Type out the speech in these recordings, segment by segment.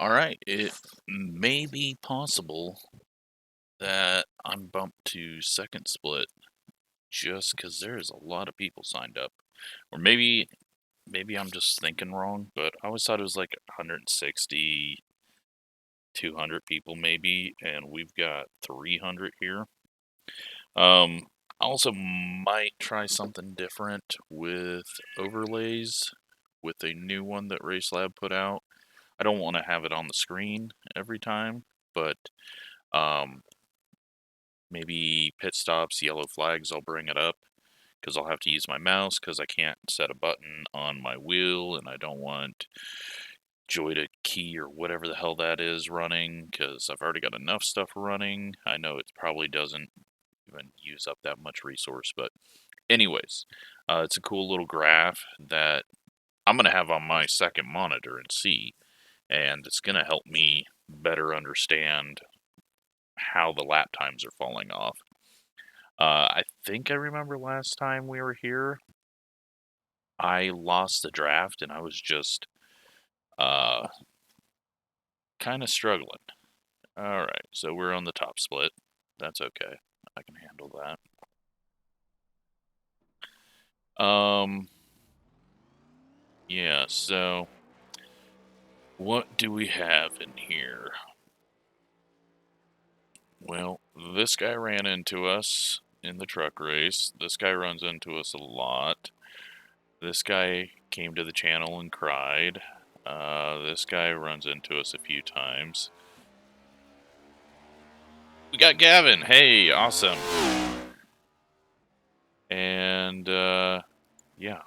Alright, it may be possible that I'm bumped to second split just because there's a lot of people signed up. Or maybe I'm just thinking wrong, but I always thought it was like 160, 200 people maybe, and we've got 300 here. I also might try something different with overlays with a new one that Racelab put out. I don't want to have it on the screen every time, but um, maybe pit stops, yellow flags, I'll bring it up because I'll have to use my mouse because I can't set a button on my wheel and I don't want joy to key or whatever the hell that is running because I've already got enough stuff running. I know it probably doesn't even use up that much resource, but anyways, it's a cool little graph that I'm going to have on my second monitor and see, and it's going to help me better understand how the lap times are falling off. I think I remember last time we were here, I lost the draft and I was just uh, kind of struggling. Alright, so we're on the top split. That's okay. I can handle that. Yeah, so what do we have in here? Well, this guy ran into us in the truck race. This guy runs into us a lot. This guy came to the channel and cried. This guy runs into us a few times. We got Gavin! Hey, awesome! And, yeah.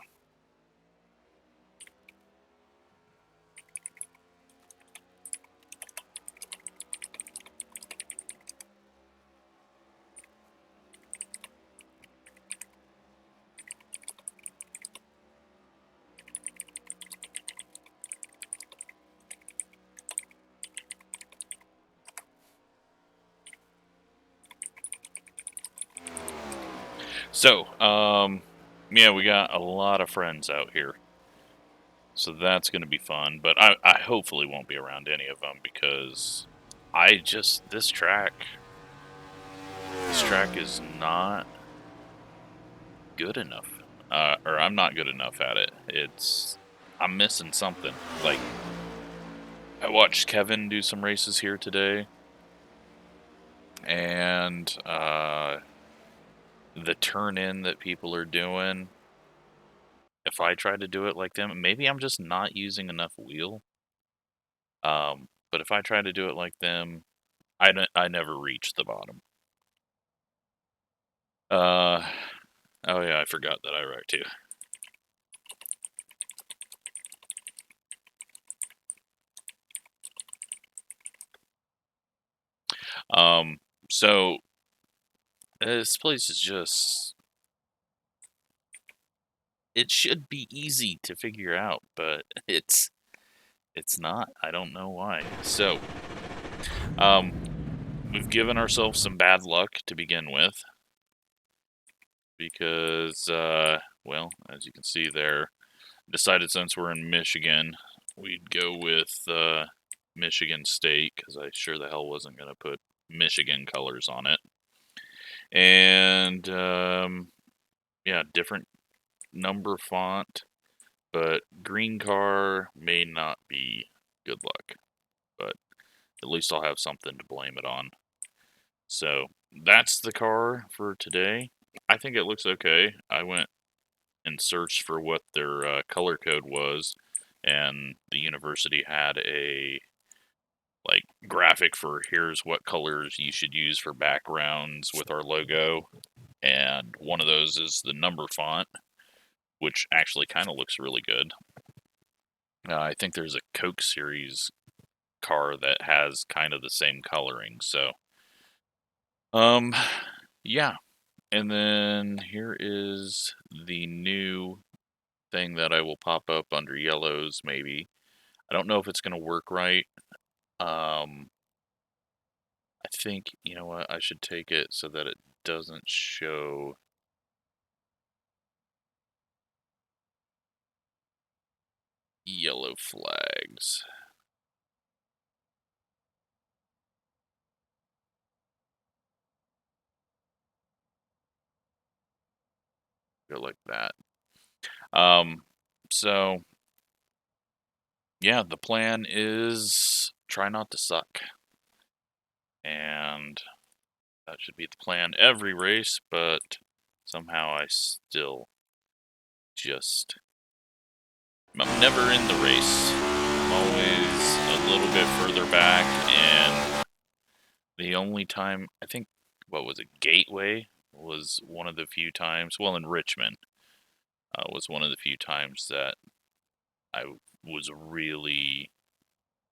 So, yeah, we got a lot of friends out here. So that's going to be fun, but I hopefully won't be around any of them because this track is not good enough. Or I'm not good enough at it. I'm missing something. Like, I watched Kevin do some races here today, and, the turn in that people are doing, if I try to do it like them, maybe I'm just not using enough wheel. But if I try to do it like them, I never reach the bottom. Oh yeah, I forgot that I wrecked too. So this place is just, it should be easy to figure out, but it's not. I don't know why. So, um, we've given ourselves some bad luck to begin with because, well, as you can see there, decided since we're in Michigan, we'd go with Michigan State because I sure the hell wasn't going to put Michigan colors on it. And yeah, different number font, but green car may not be good luck, but at least I'll have something to blame it on. So that's the car for today. I think it looks okay. I went and searched for what their color code was, and the university had a like graphic for here's what colors you should use for backgrounds with our logo, and one of those is the number font, which actually kind of looks really good. I think there's a Coke series car that has kind of the same coloring, so um yeah. And then here is the new thing that I will pop up under yellows maybe. I don't know if it's going to work right. I think, you know what, I should take it so that it doesn't show yellow flags. Go like that. So yeah, the plan is try not to suck. And that should be the plan every race, but somehow I still just... I'm never in the race. I'm always a little bit further back, and the only time, I think, what was it, Gateway was one of the few times, well, in Richmond, was one of the few times that I was really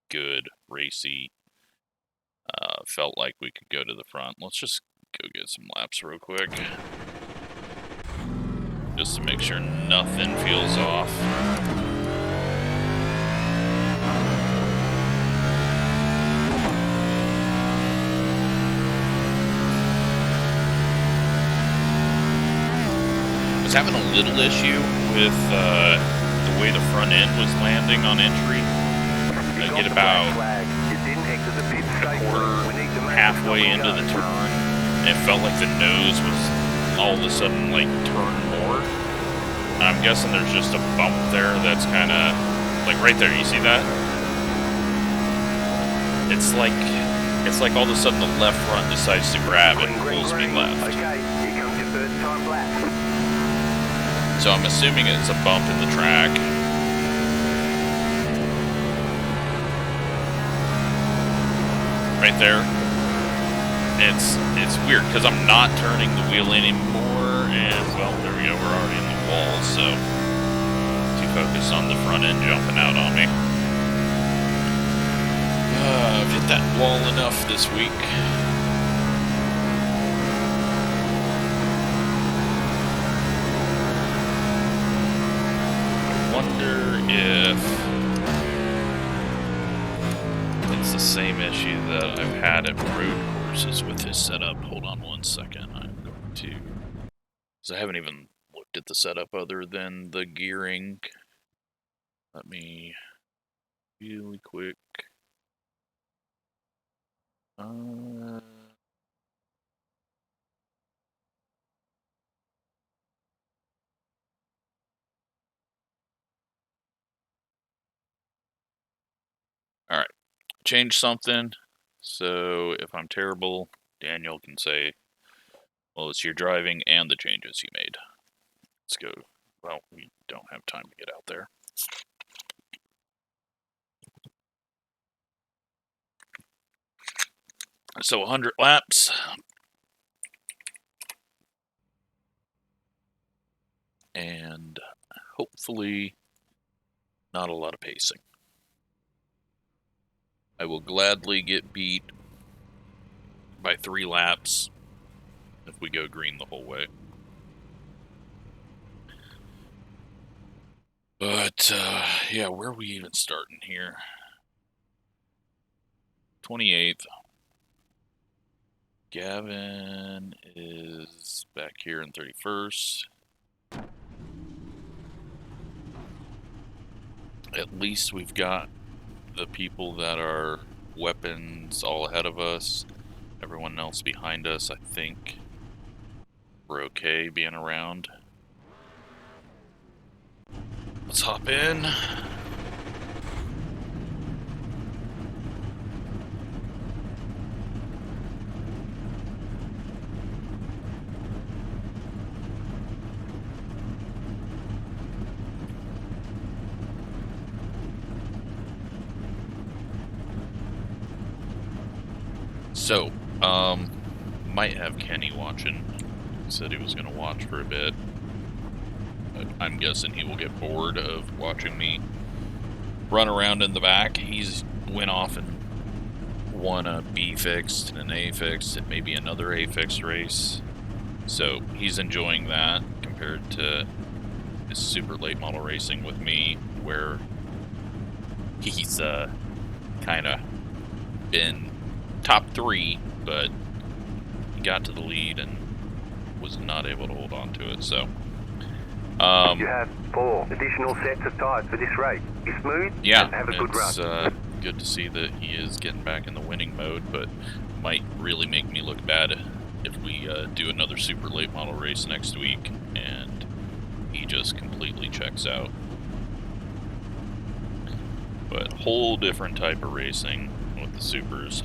good, racy, felt like we could go to the front. Let's just go get some laps real quick, just to make sure nothing feels off. I was having a little issue with the way the front end was landing on entry. I get about halfway into the turn, and it felt like the nose was all of a sudden like turned more. And I'm guessing there's just a bump there that's kind of like right there. You see that? It's like all of a sudden the left front decides to grab and pulls me left. Okay, here comes your first time lap. So I'm assuming it's a bump in the track. Right there. It's weird because I'm not turning the wheel anymore, and well, there we go, we're already in the wall, so too focused on the front end jumping out on me. I've hit that wall enough this week. Wonder if it's the same issue that I've had at road courses with this setup. Hold on one second. I'm going to... So I haven't even looked at the setup other than the gearing. Let me... Really quick... Alright. Change something. So if I'm terrible, Daniel can say, well, it's your driving and the changes you made. Let's go. Well, we don't have time to get out there. So 100 laps. And hopefully not a lot of pacing. I will gladly get beat by 3 laps if we go green the whole way. But, yeah, where are we even starting here? 28th. Gavin is back here in 31st. At least we've got the people that are weapons all ahead of us. Everyone else behind us, I think we're okay being around. Let's hop in. So, might have Kenny watching. He said he was going to watch for a bit. But I'm guessing he will get bored of watching me run around in the back. He's went off and won a B fixed and an A fixed and maybe another A fixed race. So he's enjoying that compared to his super late model racing with me, where he's kind of been top 3, but he got to the lead and was not able to hold on to it. So you have 4 additional sets of tires for this race. Be smooth and have a good run. It's good to see that he is getting back in the winning mode, but might really make me look bad if we do another super late model race next week and just completely checks out. But whole different type of racing with the supers.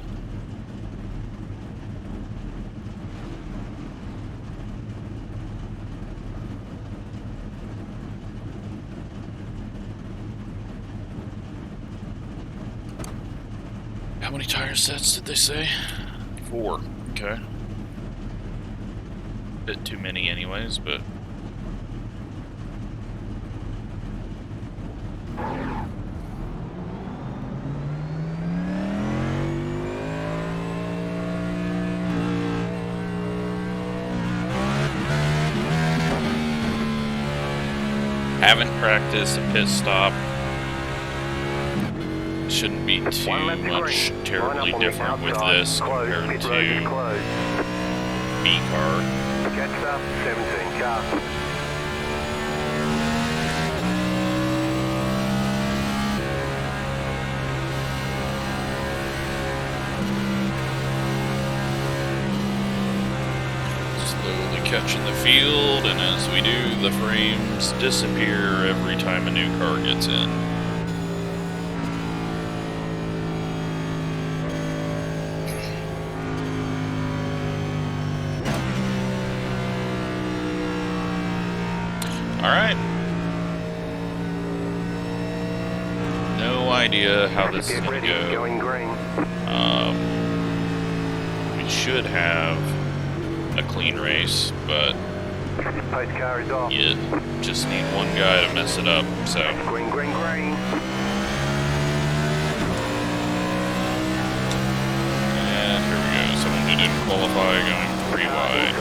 How many tire sets did they say? 4. Okay. Bit too many anyways, but... Haven't practiced a pit stop. Shouldn't be too much terribly different with this compared to B car. Catch up, 17 car. Slowly catching the field, and as we do, the frames disappear every time a new car gets in. Alright. No idea how this is going to go. We should have a clean race, but you just need one guy to mess it up, so. Green, green, green. And here we go. Someone who didn't qualify going 3 wide.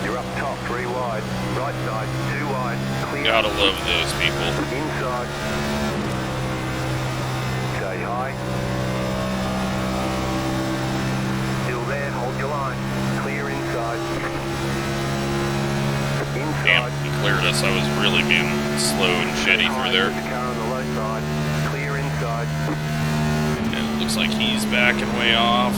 You're up top, 3 wide. Right side, 2 wide. Clear. Gotta love those people. Inside. Stay high. Still there, hold your line. Clear inside. Damn, he cleared us. I was really being slow and shitty through there. Car on the low side. Clear inside. And it looks like he's backing way off.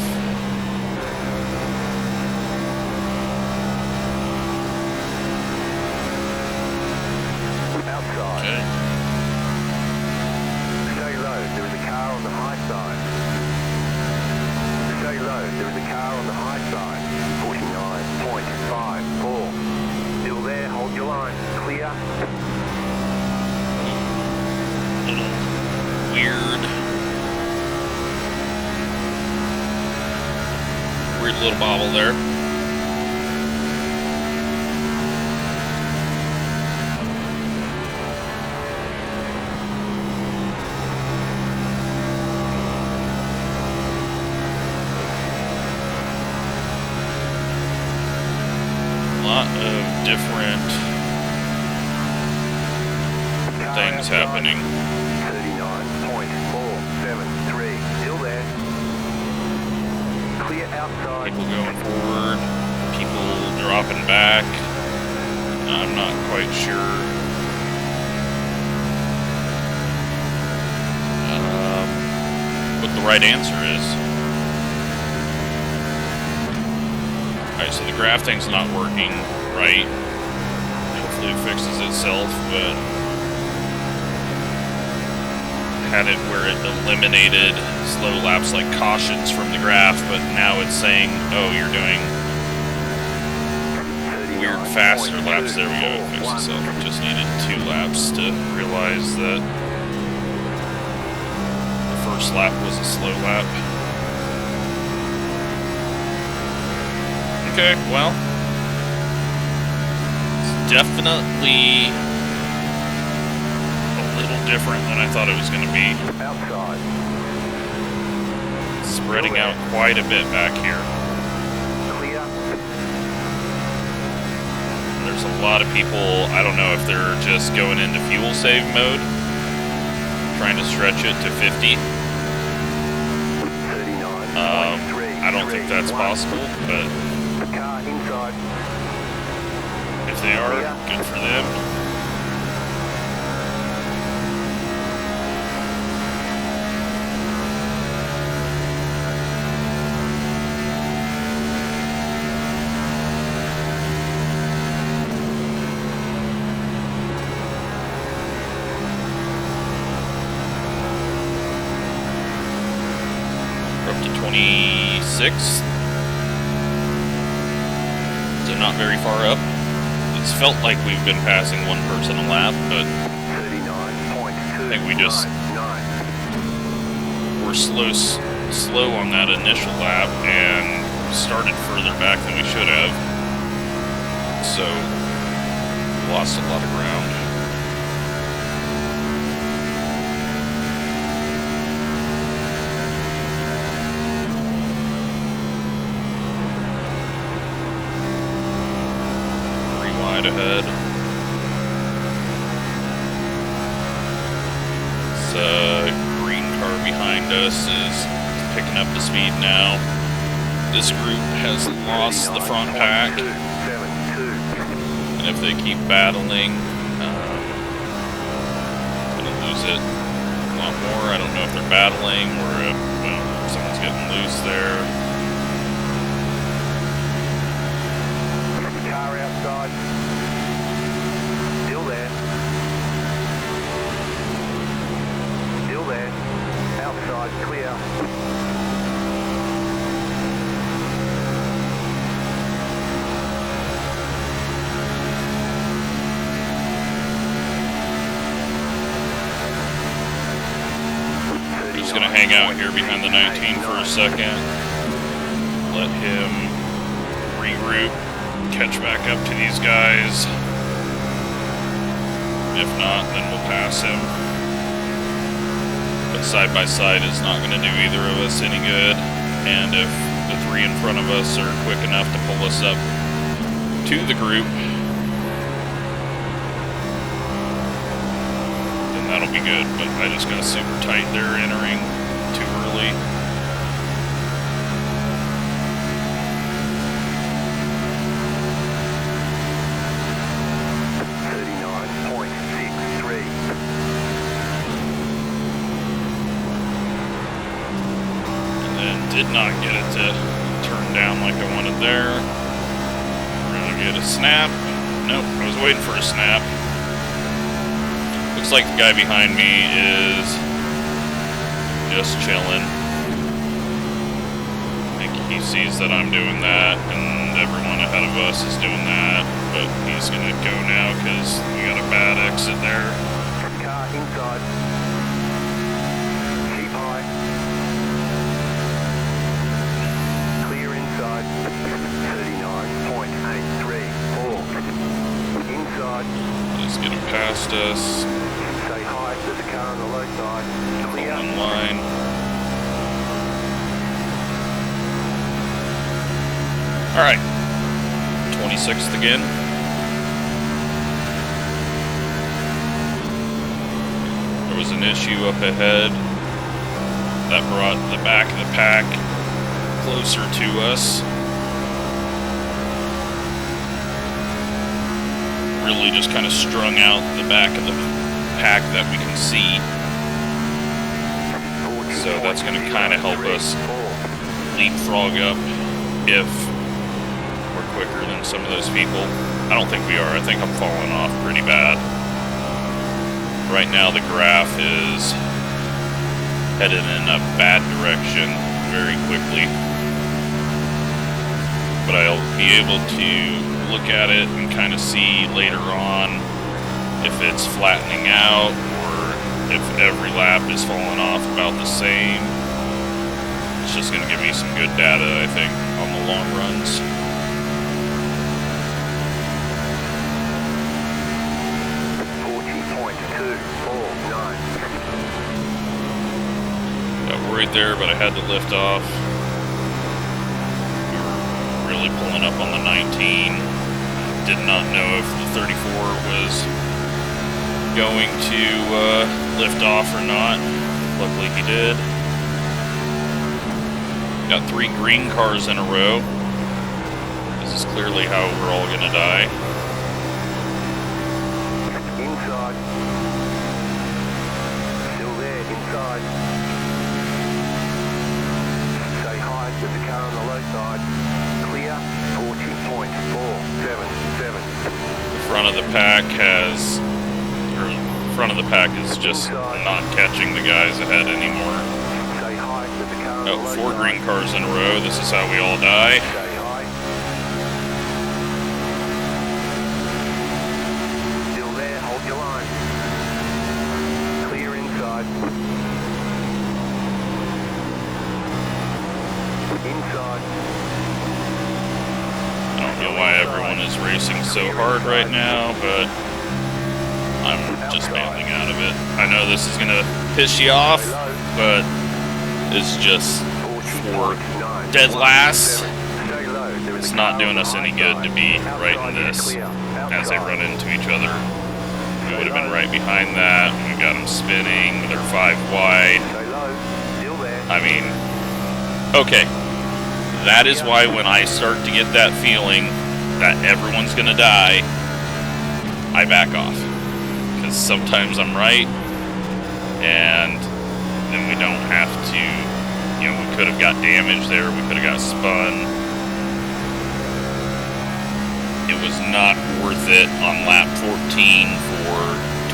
Outside. Okay. Stay low, there is a car on the high side. Stay low, there is a car on the high side. 49.54. Still there, hold your line. Clear. Little weird little bobble there. Different things happening. 39.473. Still there. Clear outside. People going forward. People dropping back. I'm not quite sure. What the right answer is. Alright, so the grafting's not working right. Hopefully it fixes itself, but had it where it eliminated slow laps like cautions from the graph, but now it's saying, oh, you're doing weird faster laps. There we go, it fixed itself. Just needed 2 laps to realize that the first lap was a slow lap. Okay, well, it's definitely a little different than I thought it was going to be. Outside. Spreading out quite a bit back here. Clear. There's a lot of people, I don't know if they're just going into fuel save mode, trying to stretch it to 50. I don't think that's possible, but Car inside. if they are, good for them. the 26th. So not very far up. It's felt like we've been passing one person a lap, but I think we just were slow on that initial lap and started further back than we should have. So lost a lot of ground. Ahead. This green car behind us is picking up the speed now. This group has lost the front pack, and if they keep battling, gonna lose it a lot more. I don't know if they're battling or if someone's getting loose there. Car outside. Still there. Outside, clear. Just gonna hang out here behind the 19 for a second. Let him regroup, catch back up to these guys. If not, then we'll pass him. But side by side is not going to do either of us any good. And if the three in front of us are quick enough to pull us up to the group, then that'll be good. But I just got super tight there entering too early. Did not get it to turn down like I wanted there. We're gonna get a snap. Nope, I was waiting for a snap. Looks like the guy behind me is just chilling. I think he sees that I'm doing that, and everyone ahead of us is doing that. But he's gonna go now because we got a bad exit there. Car inside. Keep high. 39.834. Inside. He's getting past us. Stay high, there's a car on the low side. Clear. On line. Alright. 26th again. There was an issue up ahead that brought the back of the pack closer to us. Really just kind of strung out the back of the pack that we can see. So that's going to kind of help us leapfrog up if we're quicker than some of those people. I don't think we are. I think I'm falling off pretty bad. Right now the graph is headed in a bad direction very quickly. But I'll be able to look at it and kind of see later on if it's flattening out or if every lap is falling off about the same. It's just going to give me some good data, I think, on the long runs. Got worried there, but I had to lift off. Really pulling up on the 19. Did not know if the 34 was going to lift off or not. Luckily he did. Got 3 green cars in a row. This is clearly how we're all gonna die. Inside. Still there, inside. Stay high, there's a car on the low side. Clear, 40.477. The front of the pack is just not catching the guys ahead anymore. Oh, 4 green cars in a row. This is how we all die. Stay high. Still there, hold your line. Clear inside. Inside. I don't know why everyone is racing so hard right now, but I'm just bailing out of it. I know this is going to piss you off, but it's just for dead last. It's not doing us any good to be right in this as they run into each other. We would have been right behind that. We got them spinning. They're 5 wide. I mean, okay. That is why when I start to get that feeling that everyone's going to die, I back off. Because sometimes I'm right, and then we don't have to, you know, we could have got damaged there, we could have got spun. It was not worth it on lap 14 for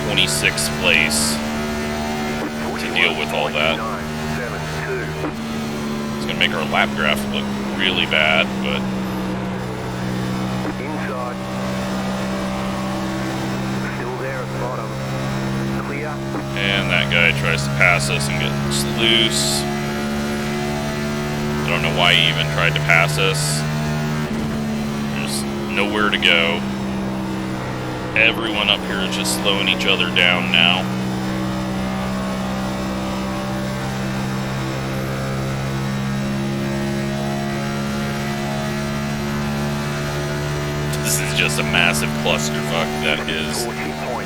26th place to deal with all that. It's going to make our lap graph look really bad, but... Inside. Still there at the bottom. Clear. And that guy tries to pass us and gets loose. I don't know why he even tried to pass us. There's nowhere to go. Everyone up here is just slowing each other down now. This is just a massive clusterfuck that is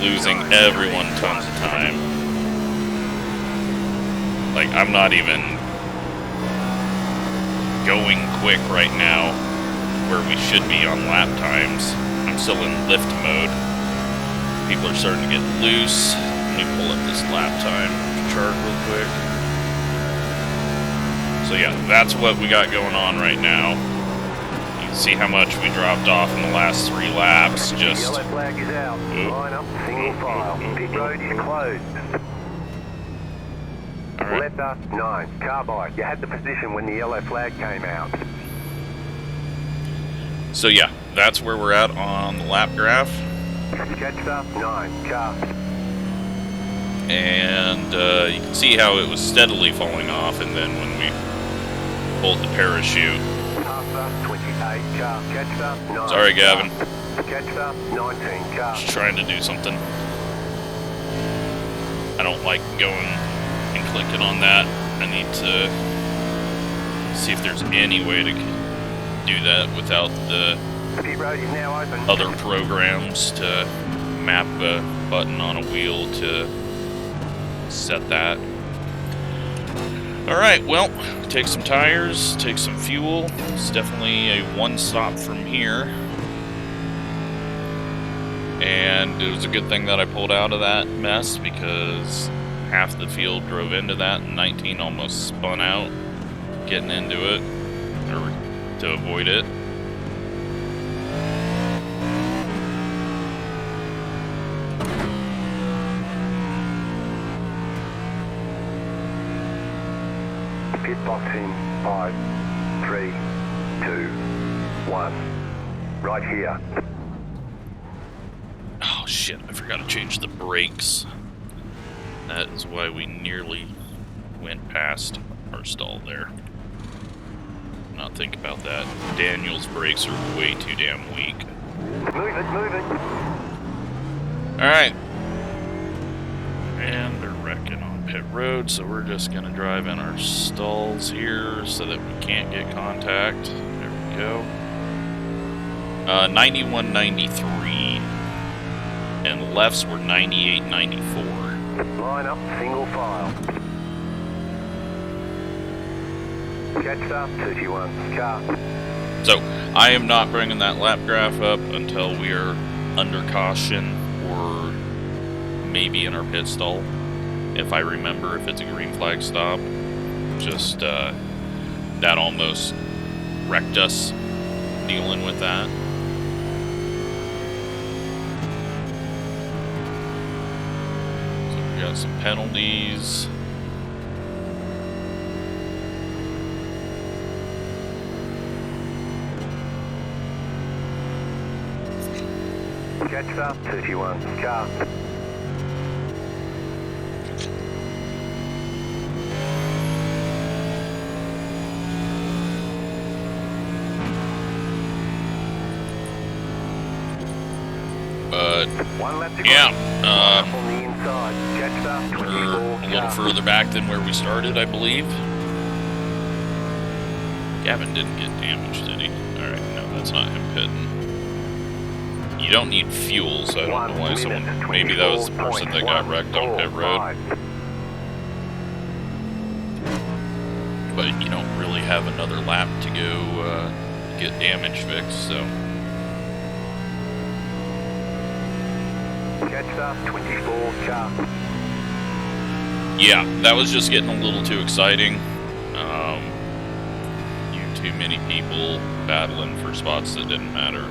losing everyone tons of time. Like, I'm not even going quick right now where we should be on lap times. I'm still in lift mode. People are starting to get loose. Let me pull up this lap time chart real quick. So yeah, that's what we got going on right now. See how much we dropped off in the last 3 laps. Just yellow flag is out. Line up, single file. Pit road is closed. all right. Letter 9, carbide. You had the position when the yellow flag came out. So yeah, that's where we're at on the lap graph. Catcher 9, car. And you can see how it was steadily falling off, and then when we pulled the parachute. 28 car. Catcher 9. Sorry, Gavin. Catcher 19 car. Just trying to do something. I don't like going and clicking on that. I need to see if there's any way to do that without the Pit road is now open. other programs to map a button on a wheel to set that. Alright, well, take some tires, take some fuel. It's definitely a one stop from here. And it was a good thing that I pulled out of that mess because half the field drove into that and 19 almost spun out getting into it, or to avoid it. Pit box in 5, 3, 2, 1. Right here. Oh shit, I forgot to change the brakes. That is why we nearly went past our stall there. Not think about that. Daniel's brakes are way too damn weak. Move it, move it. Alright. And they're wrecking on pit road, so we're just gonna drive in our stalls here so that we can't get contact. There we go. 91.93. And lefts were 98.94. Line up, single file. Catch up, 31 car. So, I am not bringing that lap graph up until we are under caution or maybe in our pit stall. If I remember, if it's a green flag stop. Just, that almost wrecked us dealing with that. So we got some penalties. Jetstar 31 car. But One lap to go. yeah, On the inside. Jetstar 24 we're a little further back than where we started, I believe. Gavin didn't get damaged, did he? Alright, no, that's not him pitting. You don't need fuel, so I don't know why someone... Maybe that was the person that got wrecked on pit road. But you don't really have another lap to go get damage fixed, so... Jetstar 24 car. Yeah, that was just getting a little too exciting. Too many people battling for spots that didn't matter.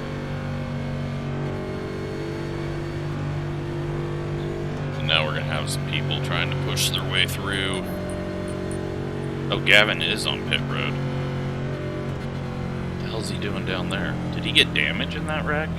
So now we're gonna have some people trying to push their way through. Oh, Gavin is on pit road. What the hell's he doing down there? Did he get damage in that wreck?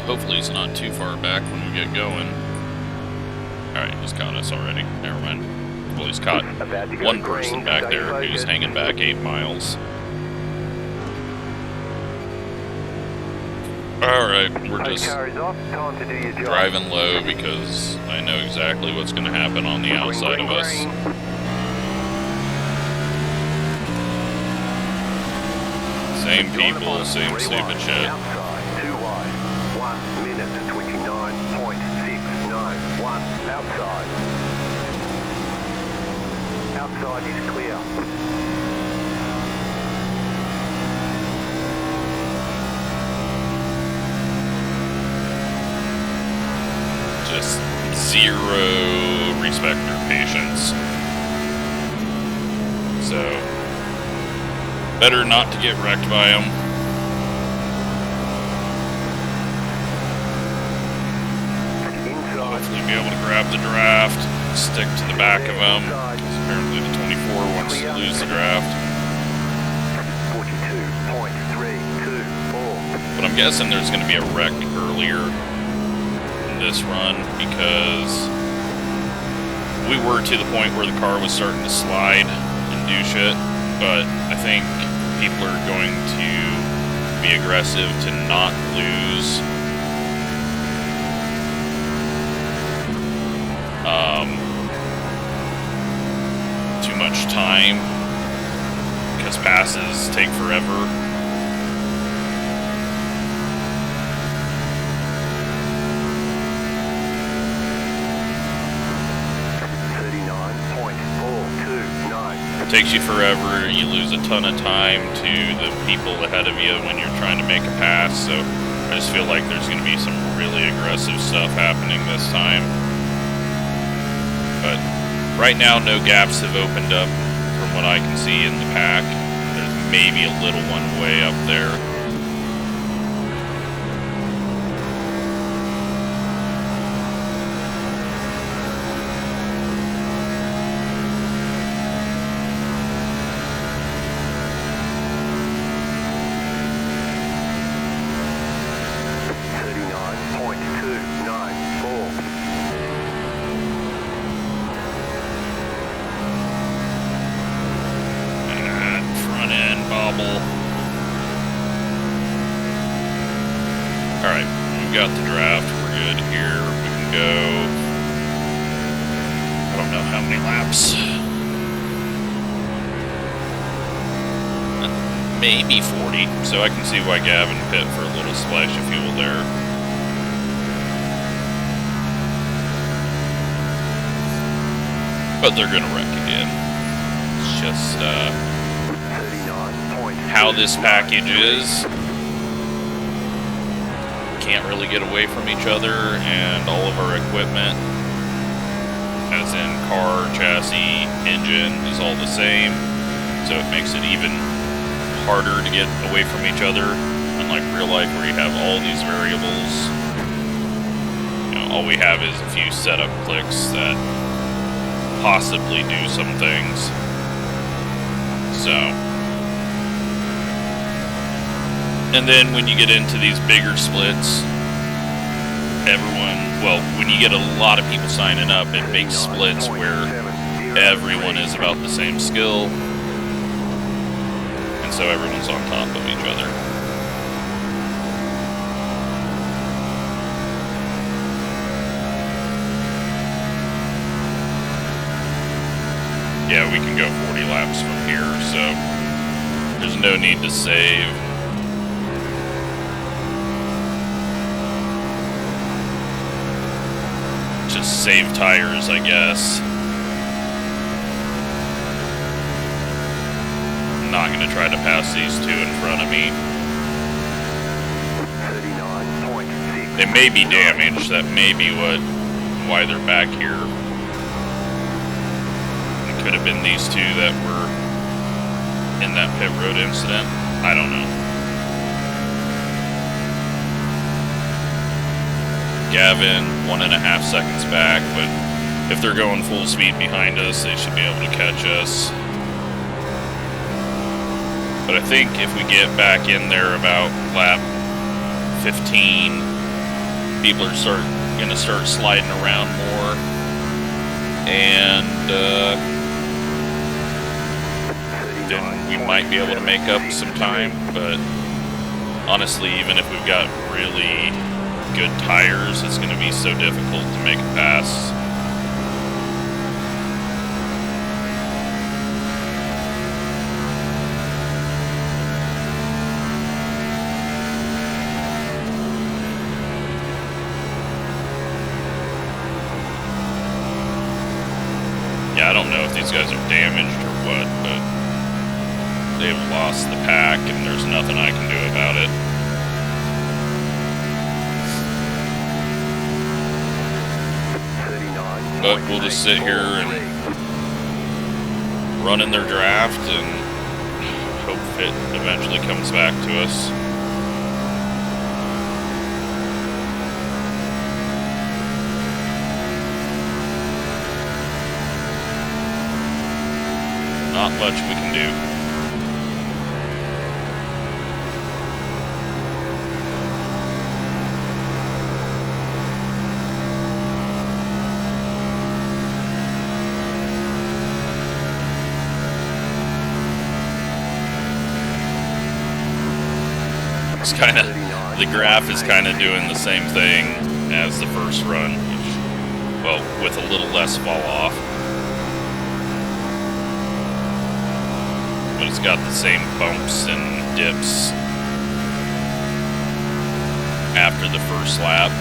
Hopefully he's not too far back when we get going. Alright, he's caught us already. Never mind. Well, he's caught one person back there who's hanging back 8 miles. Alright, we're just driving low because I know exactly what's going to happen on the outside of us. Same people, same stupid shit. 1 minute 29.691 outside. Outside is clear. Just zero respect or patience. So, better not to get wrecked by them. Hopefully be able to grab the draft, stick to the back of him. Apparently the 24 wants to lose the draft. 42.324. But I'm guessing there's going to be a wreck earlier in this run because we were to the point where the car was starting to slide and do shit. But I think people are going to be aggressive to not lose too much time because passes take forever. It takes you forever, you lose a ton of time to the people ahead of you when you're trying to make a pass, so I just feel like there's going to be some really aggressive stuff happening this time. But right now, no gaps have opened up from what I can see in the pack. There's maybe a little one way up there. Alright, we've got the draft, we're good here, we can go, I don't know how many laps, maybe 40, so I can see why Gavin pit for a little splash of fuel there. But they're gonna wreck again. It's just, how this package is. Can't really get away from each other, and all of our equipment, as in car, chassis, engine, is all the same, so it makes it even harder to get away from each other. unlike real life where you have all these variables. You know, all we have is a few setup clicks that possibly do some things. So, and then when you get into these bigger splits, when you get a lot of people signing up in big splits where everyone is about the same skill, and so everyone's on top of each other. Yeah, we can go 40 laps from here, so there's no need to save. Just save tires, I guess. I'm not going to try to pass these two in front of me. They may be damaged. That may be why they're back here. It could have been these two that were in that pit road incident. I don't know. Gavin, 1.5 seconds back, but if they're going full speed behind us, they should be able to catch us. But I think if we get back in there about lap 15, people are going to start sliding around more, and then we might be able to make up some time. But honestly, even if we've got really good tires, it's going to be so difficult to make a pass. Yeah, I don't know if these guys are damaged or what, but they've lost the pack and there's nothing I can do about it. But we'll just sit here and run in their draft and hope it eventually comes back to us. Not much we can do. It's kind of, the graph is kind of doing the same thing as the first run, which, well, with a little less fall off. But it's got the same bumps and dips after the first lap.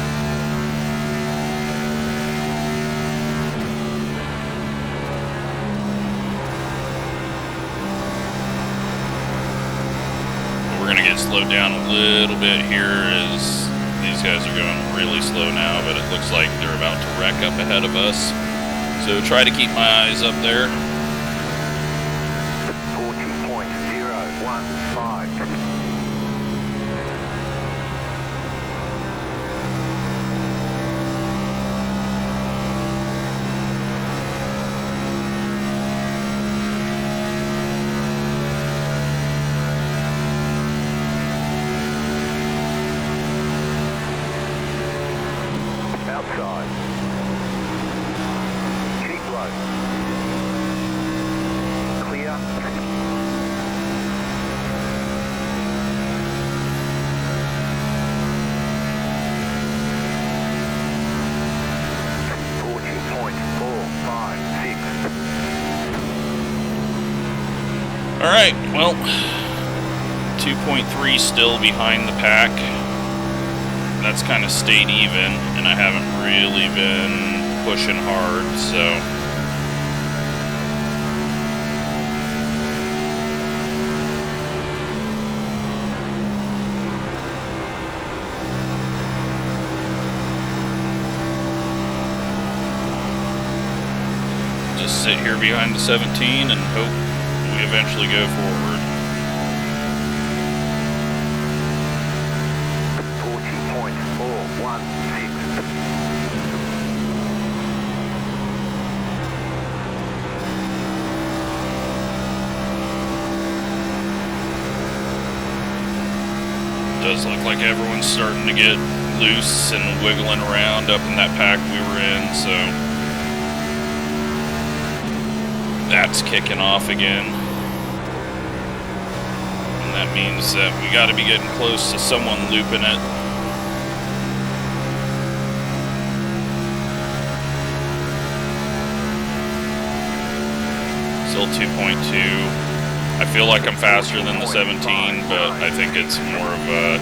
We're going to get slowed down a little bit here as these guys are going really slow now, but it looks like they're about to wreck up ahead of us. So try to keep my eyes up there. 40.015. Outside. Keep low. Clear. All right, well, 2.3 still behind the pack. That's kind of stayed even, and I haven't really been pushing hard, so just sit here behind the 17 and hope we eventually go forward. Does look like everyone's starting to get loose and wiggling around up in that pack we were in, so that's kicking off again. And that means that we got to be getting close to someone looping it. Still 2.2. I feel like I'm faster than the 17, but I think it's more of a,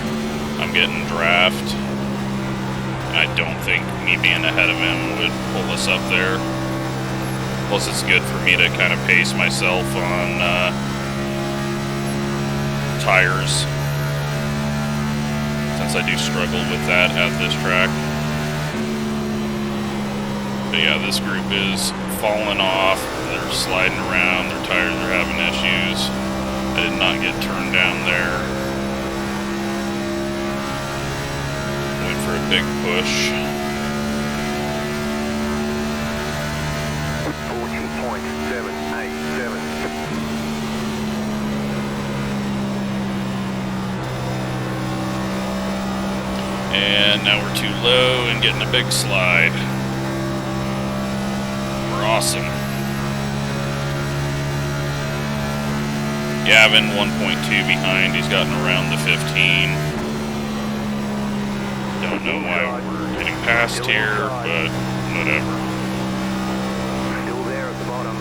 I'm getting draft. I don't think me being ahead of him would pull us up there. Plus it's good for me to kind of pace myself on tires, since I do struggle with that at this track. But yeah, this group is falling off. They're sliding around, their tires are having issues. I did not get turned down there. Went for a big push. 40.787. And now we're too low and getting a big slide. We're awesome. Gavin 1.2 behind, he's gotten around the 15. Don't know why we're getting past here, but whatever. Still there at the bottom.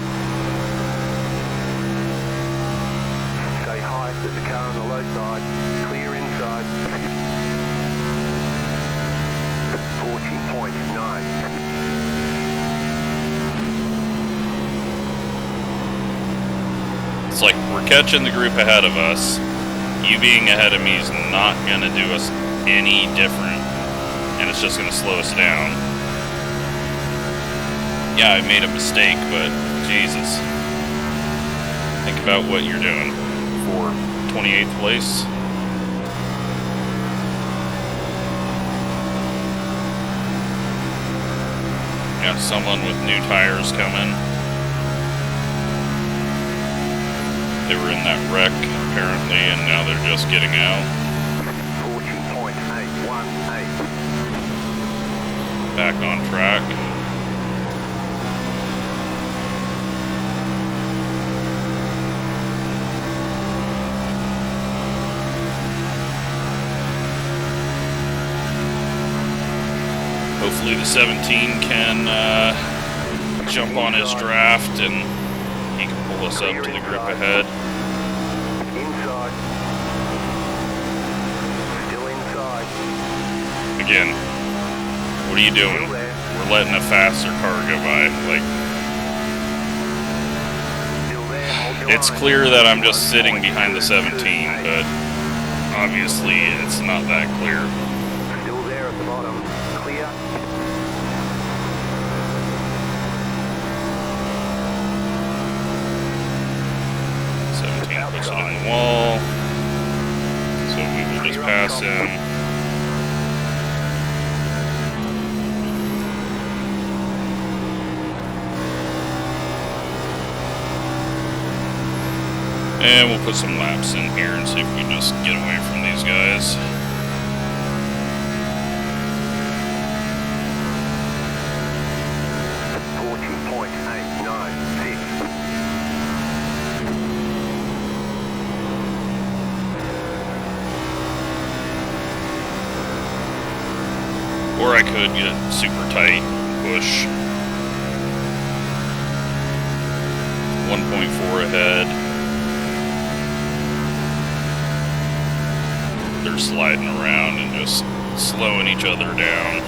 Stay high, there's a car on the low side. Clear inside. 40.9. It's like we're catching the group ahead of us. You being ahead of me is not going to do us any different, and it's just going to slow us down. Yeah, I made a mistake, but Jesus. Think about what you're doing for 28th place. Got someone with new tires coming. They were in that wreck, apparently, and now they're just getting out. 40.818. Back on track. Hopefully the 17 can jump on his draft and he can pull us up to the group ahead. Inside. Still inside. Again, what are you doing? We're letting a faster car go by. Like, it's clear that I'm just sitting behind the 17, but obviously it's not that clear. Still there at the bottom. Clear. Puts it on the wall, so we will just pass him. And we'll put some laps in here and see if we can just get away from these guys. Or I could get super tight, push. 1.4 ahead. They're sliding around and just slowing each other down.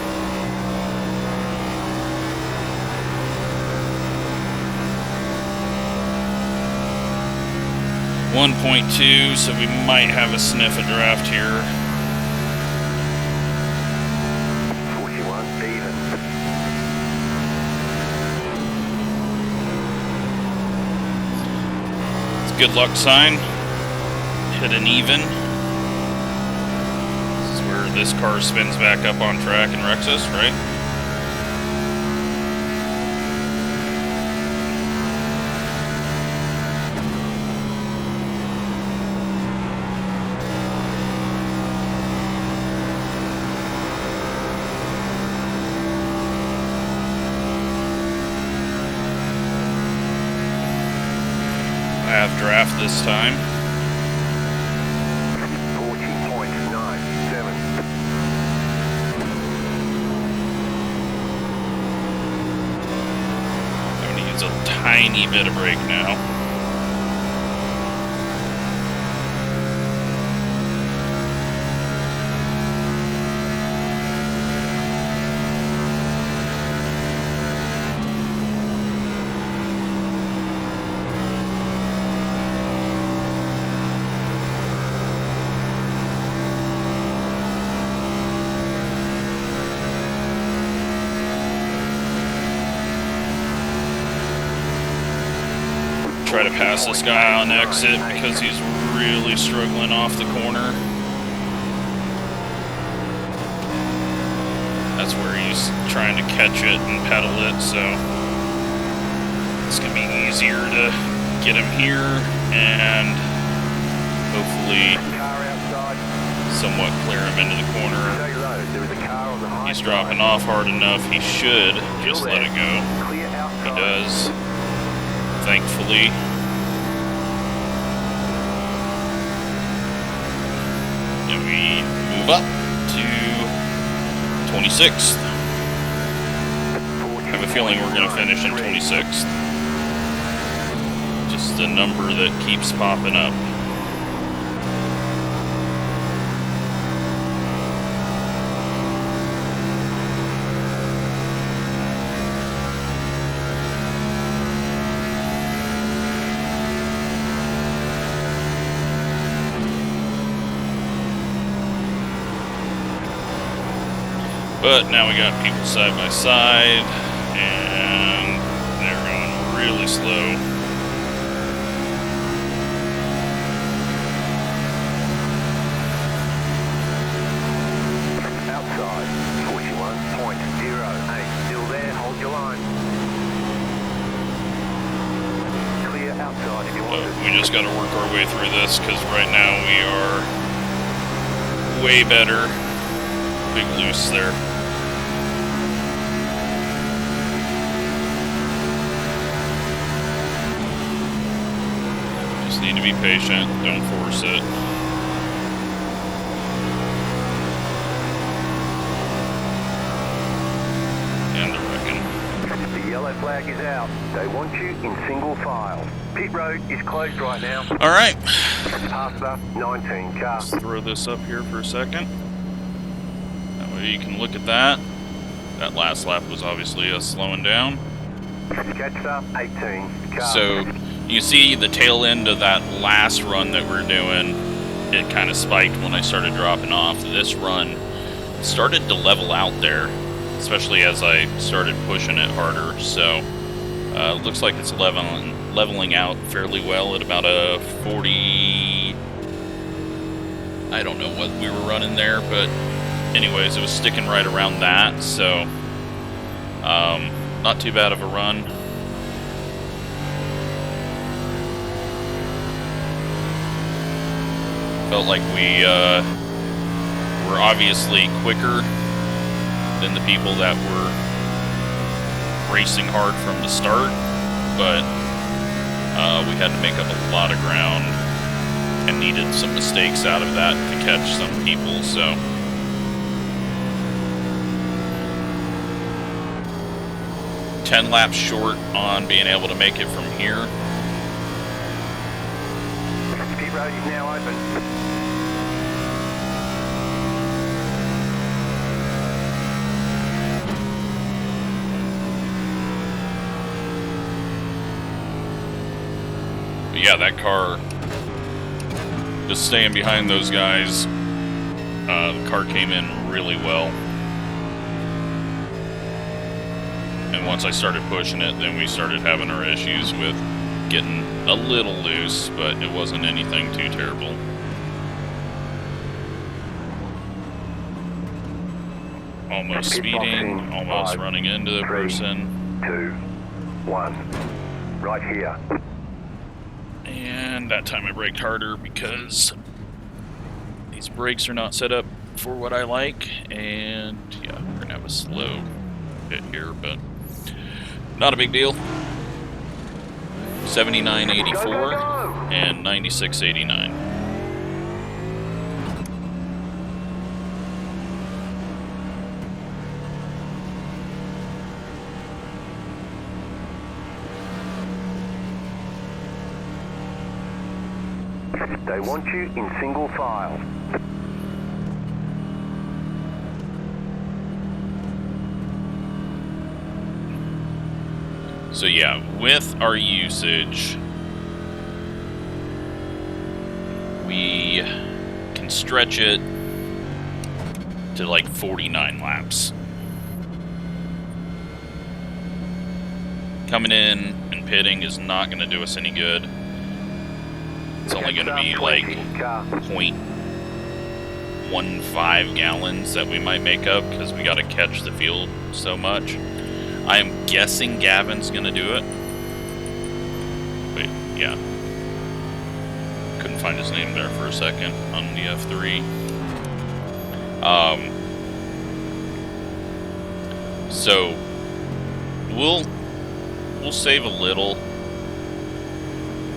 .2, so we might have a sniff of draft here. Good luck sign. Hit an even. This is where this car spins back up on track and wrecks us, right? have draft this time. 40.97. I'm going to use a tiny bit of brake now. Try to pass this guy on exit because he's really struggling off the corner. That's where he's trying to catch it and pedal it, so it's going to be easier to get him here and hopefully somewhat clear him into the corner. He's dropping off hard enough, he should just let it go. He does. Thankfully. And we move up to 26th. I have a feeling we're going to finish in 26th. Just a number that keeps popping up. But now we got people side by side, and they're going really slow. Outside, 41.08. Still there, hold your line. Clear outside if you want But we just got to work our way through this, because right now we are way better. Big loose there. Need to be patient, don't force it. And they're wrecking. The yellow flag is out. They want you in single file. Pit road is closed right now. Alright. Past the 19 car. Let's throw this up here for a second. That way you can look at that. That last lap was obviously us slowing down. Catch the 18 car. So you see the tail end of that last run that we're doing, it kind of spiked when I started dropping off. This run started to level out there, especially as I started pushing it harder. So it looks like it's leveling out fairly well at about a 40. I don't know what we were running there, but anyways, it was sticking right around that. So not too bad of a run. Felt like we were obviously quicker than the people that were racing hard from the start, but we had to make up a lot of ground and needed some mistakes out of that to catch some people, so. $10 laps short on being able to make it from here. Pit road is now open. But yeah, that car, just staying behind those guys, the car came in really well. And once I started pushing it, then we started having our issues with getting a little loose, but it wasn't anything too terrible. Almost speeding, almost running into the person. 2, 1, right here. And that time I braked harder because these brakes are not set up for what I like. And yeah, we're gonna have a slow hit here, but not a big deal. 79.84 and 96.89. They want you in single file. So yeah, with our usage, we can stretch it to like 49 laps. Coming in and pitting is not going to do us any good. It's only going to be like 0.15 gallons that we might make up because we got to catch the fuel so much. I am guessing Gavin's going to do it. Wait, yeah. Couldn't find his name there for a second on the F3. So we'll save a little.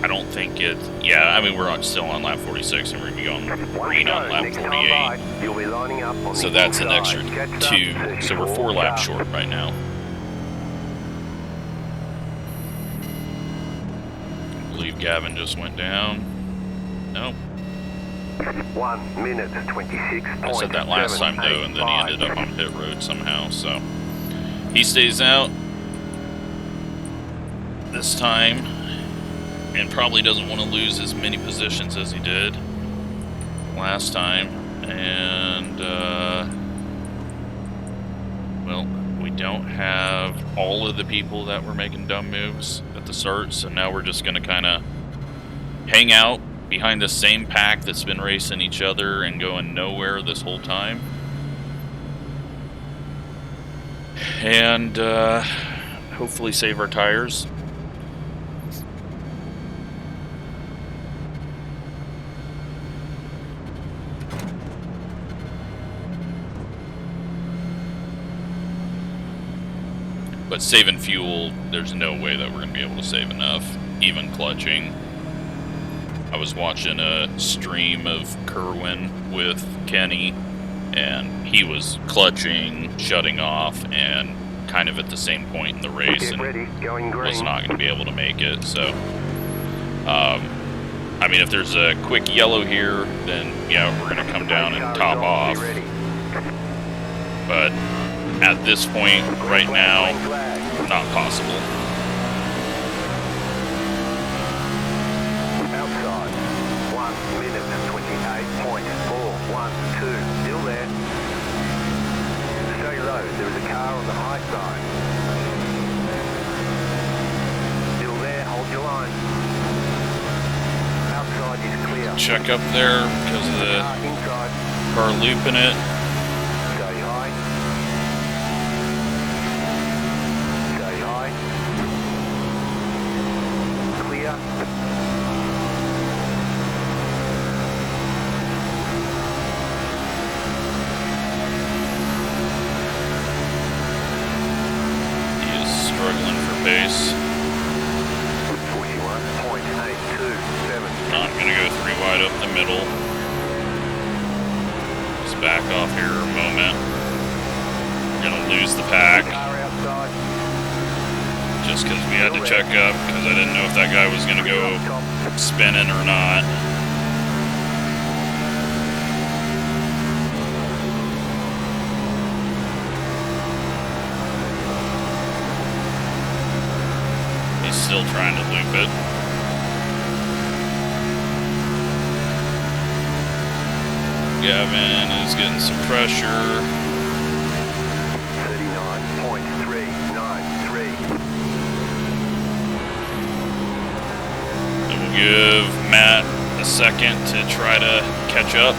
I don't think it. Yeah, I mean we're still on lap 46 and we're gonna be going green on lap 48. So that's an extra 2. So we're 4 laps short right now. I believe Gavin just went down. Nope. 1 minute 26. I said that last time though, and then he ended up on pit road somehow. So he stays out this time. And probably doesn't want to lose as many positions as he did last time. And, well, we don't have all of the people that were making dumb moves at the start, so now we're just going to kind of hang out behind the same pack that's been racing each other and going nowhere this whole time. And, hopefully save our tires. But saving fuel, there's no way that we're going to be able to save enough, even clutching. I was watching a stream of Kerwin with Kenny, and he was clutching, shutting off, and kind of at the same point in the race, and was not going to be able to make it. So, I mean, if there's a quick yellow here, then, yeah, we're going to come down and top off. But at this point, right now, not possible. Outside, 1 minute 28.412. Still there. Stay low. There is a car on the high side. Still there. Hold your line. Outside is clear. Check up there because of the car looping it. Stay high. Clear. He is struggling for pace. 41.827. Not going to go 3 wide up the middle. Just back off here a moment. We're going to lose the pack. Car outside. Just because we had to check up, because I didn't know if that guy was going to go spinning or not. He's still trying to loop it. Gavin is getting some pressure. 39.393. Give Matt a second to try to catch up,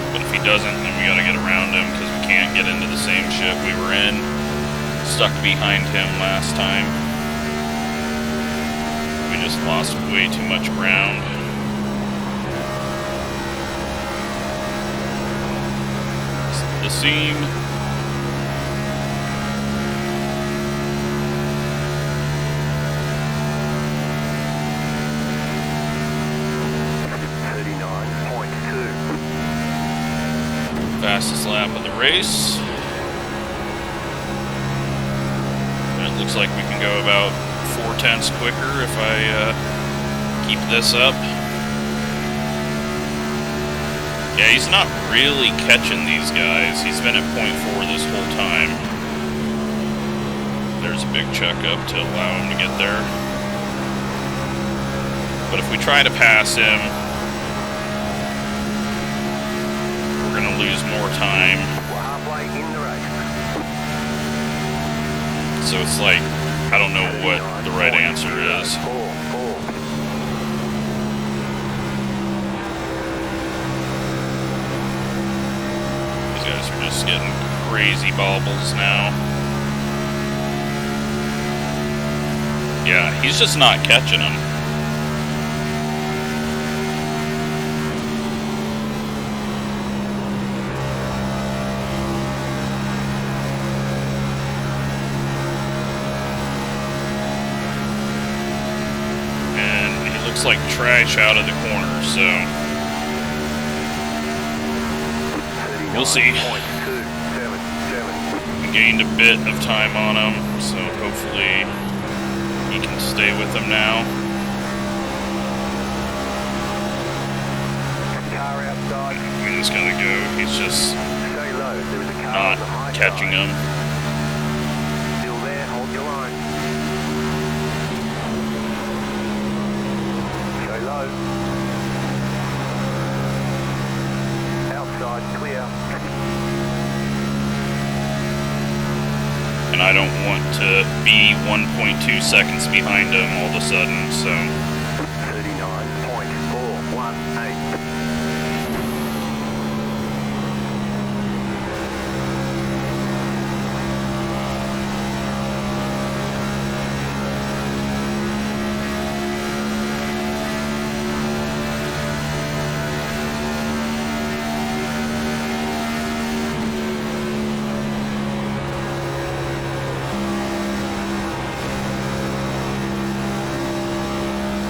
but if he doesn't, then we got to get around him because we can't get into the same ship we were in, stuck behind him last time. We just lost way too much ground. The seam. fastest lap of the race. And it looks like we can go about 4/10 quicker if I keep this up. Yeah, he's not really catching these guys. He's been at 0.4 this whole time. There's a big checkup to allow him to get there. But if we try to pass him, we're going to lose more time. So it's like, I don't know what the right answer is. These guys are just getting crazy bobbles now. Yeah, he's just not catching them. Like trash out of the corner, so we'll see. We gained a bit of time on him, so hopefully he can stay with them now. We just gotta go. He's just not catching him. Outside, clear. And I don't want to be 1.2 seconds behind him all of a sudden, so. 39.418.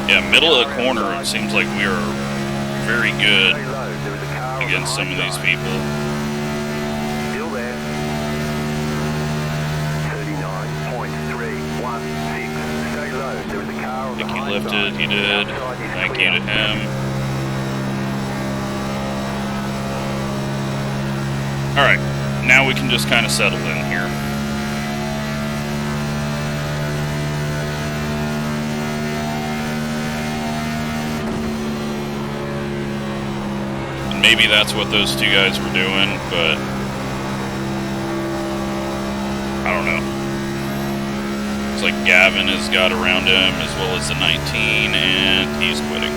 Yeah, middle of the corner, it seems like we are very good against some of these people. Still there. 39.316. Stay low. There was a car on the high side. I think he lifted, he did. Thank you to him. Alright, now we can just kind of settle in here. Maybe that's what those two guys were doing, but I don't know. It's like Gavin has got around him as well as the 19, and he's quitting.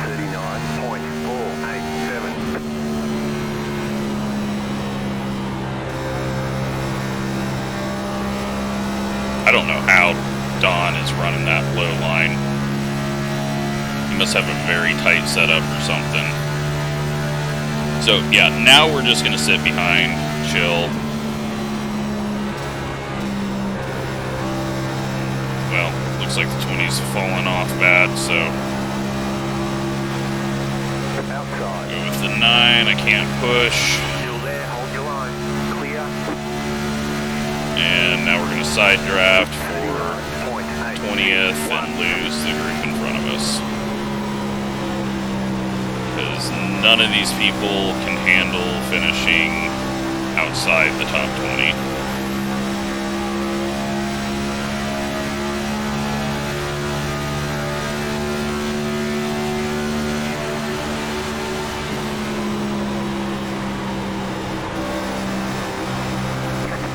39.487. I don't know how Don is running that low line. Must have a very tight setup or something. So yeah, now we're just gonna sit behind, chill. Well, looks like the 20's fallen off bad, so go with the 9. I can't push. Still there, hold your line. Clear. And now we're gonna side draft for 20th and lose the group in front of us. Because none of these people can handle finishing outside the top 20.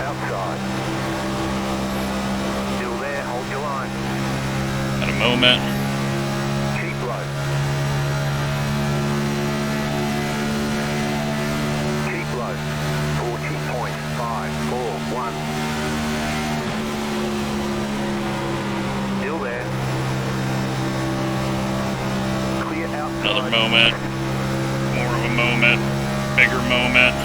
Outside. Still there, hold your line. At a moment. Keep low. Keep low. 40.541. Still there. Clear outside. Another moment. More of a moment. Bigger moment.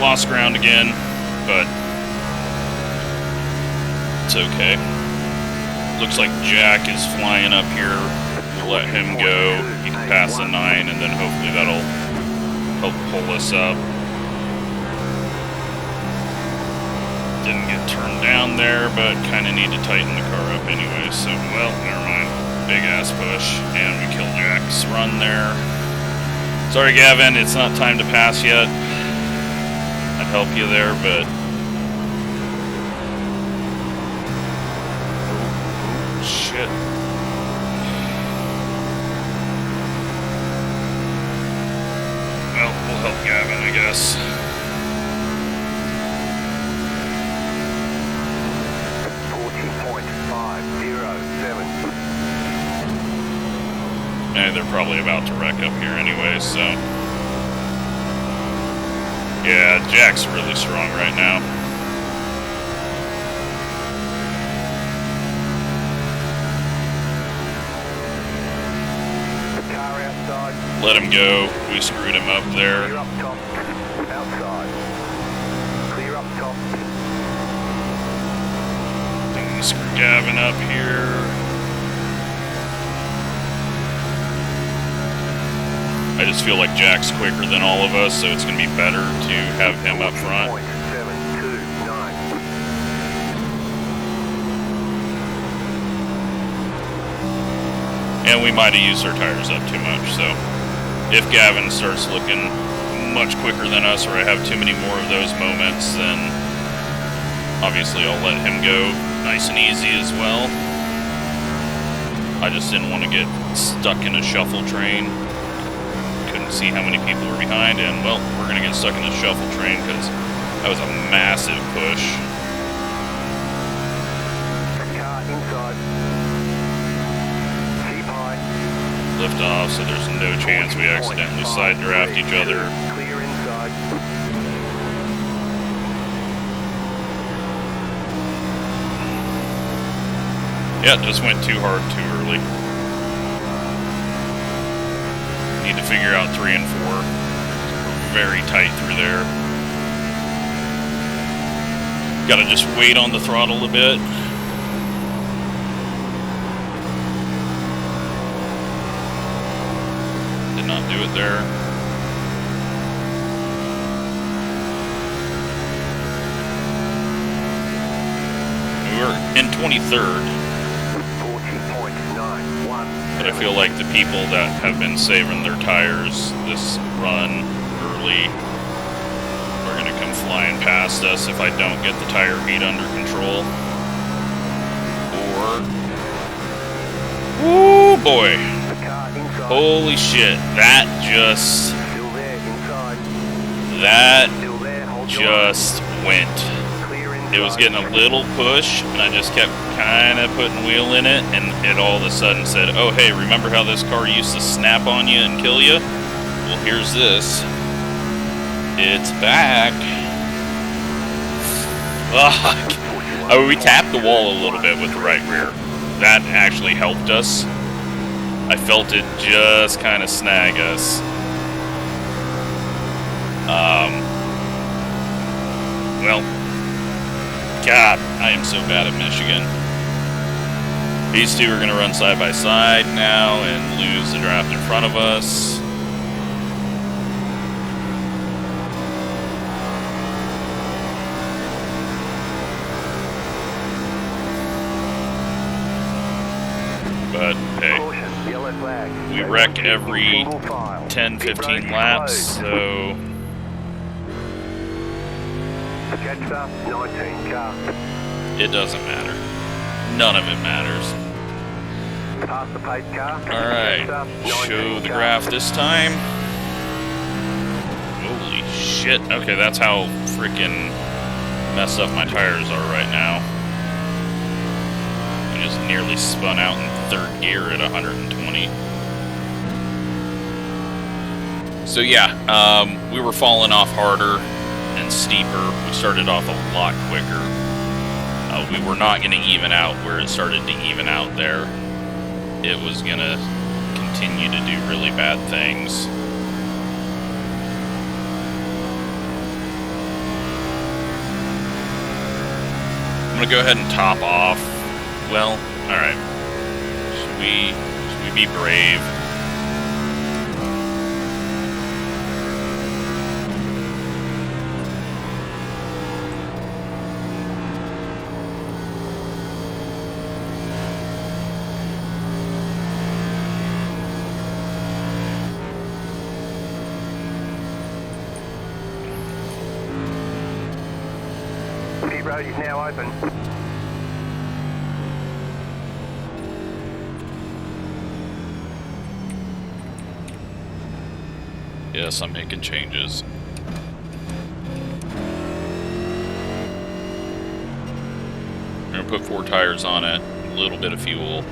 lost ground again, but it's okay. Looks like Jack is flying up here. We'll let him go. He can pass the 9, and then hopefully that'll help pull us up. Didn't get turned down there, but kind of need to tighten the car up anyway, so, well, never mind. Big ass push, and we killed Jack's run there. Sorry, Gavin, it's not time to pass yet. I'd help you there, but... Oh, shit. Well, we'll help Gavin, I guess. And they're probably about to wreck up here anyway, so... Yeah, Jack's really strong right now. Car outside. Let him go. We screwed him up there. Clear up top. Outside. Clear up top. And screw Gavin up here. I just feel like Jack's quicker than all of us, so it's going to be better to have him up front. And we might have used our tires up too much, so if Gavin starts looking much quicker than us, or I have too many more of those moments, then obviously I'll let him go nice and easy as well. I just didn't want to get stuck in a shuffle train. Couldn't see how many people were behind, and well, we're going to get stuck in the shuffle train because that was a massive push. Car inside. Keep high. Lift off, so there's no chance we accidentally side draft each other. Clear inside. Yeah, just went too hard too early. Need to figure out 3 and 4. We're very tight through there. Gotta just wait on the throttle a bit. Did not do it there. We were in 23rd. But I feel like the people that have been saving their tires this run early are going to come flying past us if I don't get the tire heat under control. Or... Woo boy! Holy shit, that just... That just went. It was getting a little push, and I just kept kind of putting wheel in it, and it all of a sudden said, oh, hey, remember how this car used to snap on you and kill you? Well, here's this. It's back. Fuck. Oh, we tapped the wall a little bit with the right rear. That actually helped us. I felt it just kind of snag us. Well, God, I am so bad at Michigan. These two are going to run side by side now and lose the draft in front of us. But, hey, we wreck every 10-15 laps, so... It doesn't matter. None of it matters. Alright, show the graph this time. Holy shit. Okay, that's how freaking messed up my tires are right now. I just nearly spun out in 3rd gear at 120. So yeah, we were falling off harder and steeper. We started off a lot quicker. We were not going to even out where it started to even out there. It was going to continue to do really bad things. gonna go ahead and top off. Well, alright. Should we be brave? Pit road is now open. Yes, I'm making changes. I'm gonna put 4 tires on it, a little bit of fuel.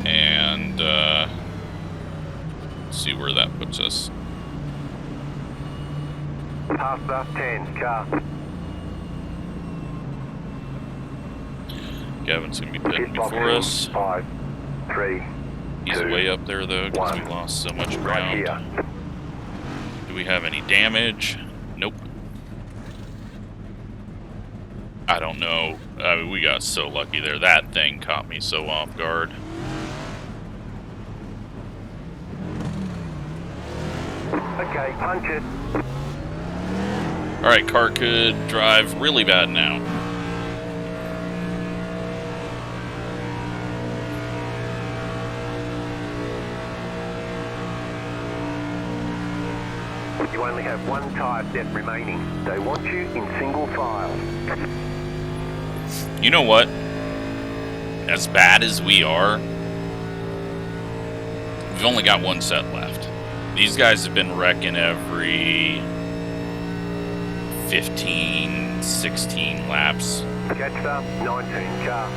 And, see where that puts us. Past us 10, car. Gavin's gonna be pitting Pit box before in us. 5, 3, He's 2, way up there though, because we lost so much right ground. here. Do we have any damage? Nope. I don't know. I mean, we got so lucky there. That thing caught me so off guard. Okay, punch it. Alright, car could drive really bad now. You only have 1 tyre set remaining. They want you in single file. You know what? As bad as we are, we've only got 1 set left. These guys have been wrecking every 15, 16 laps. Catch up, 19 car.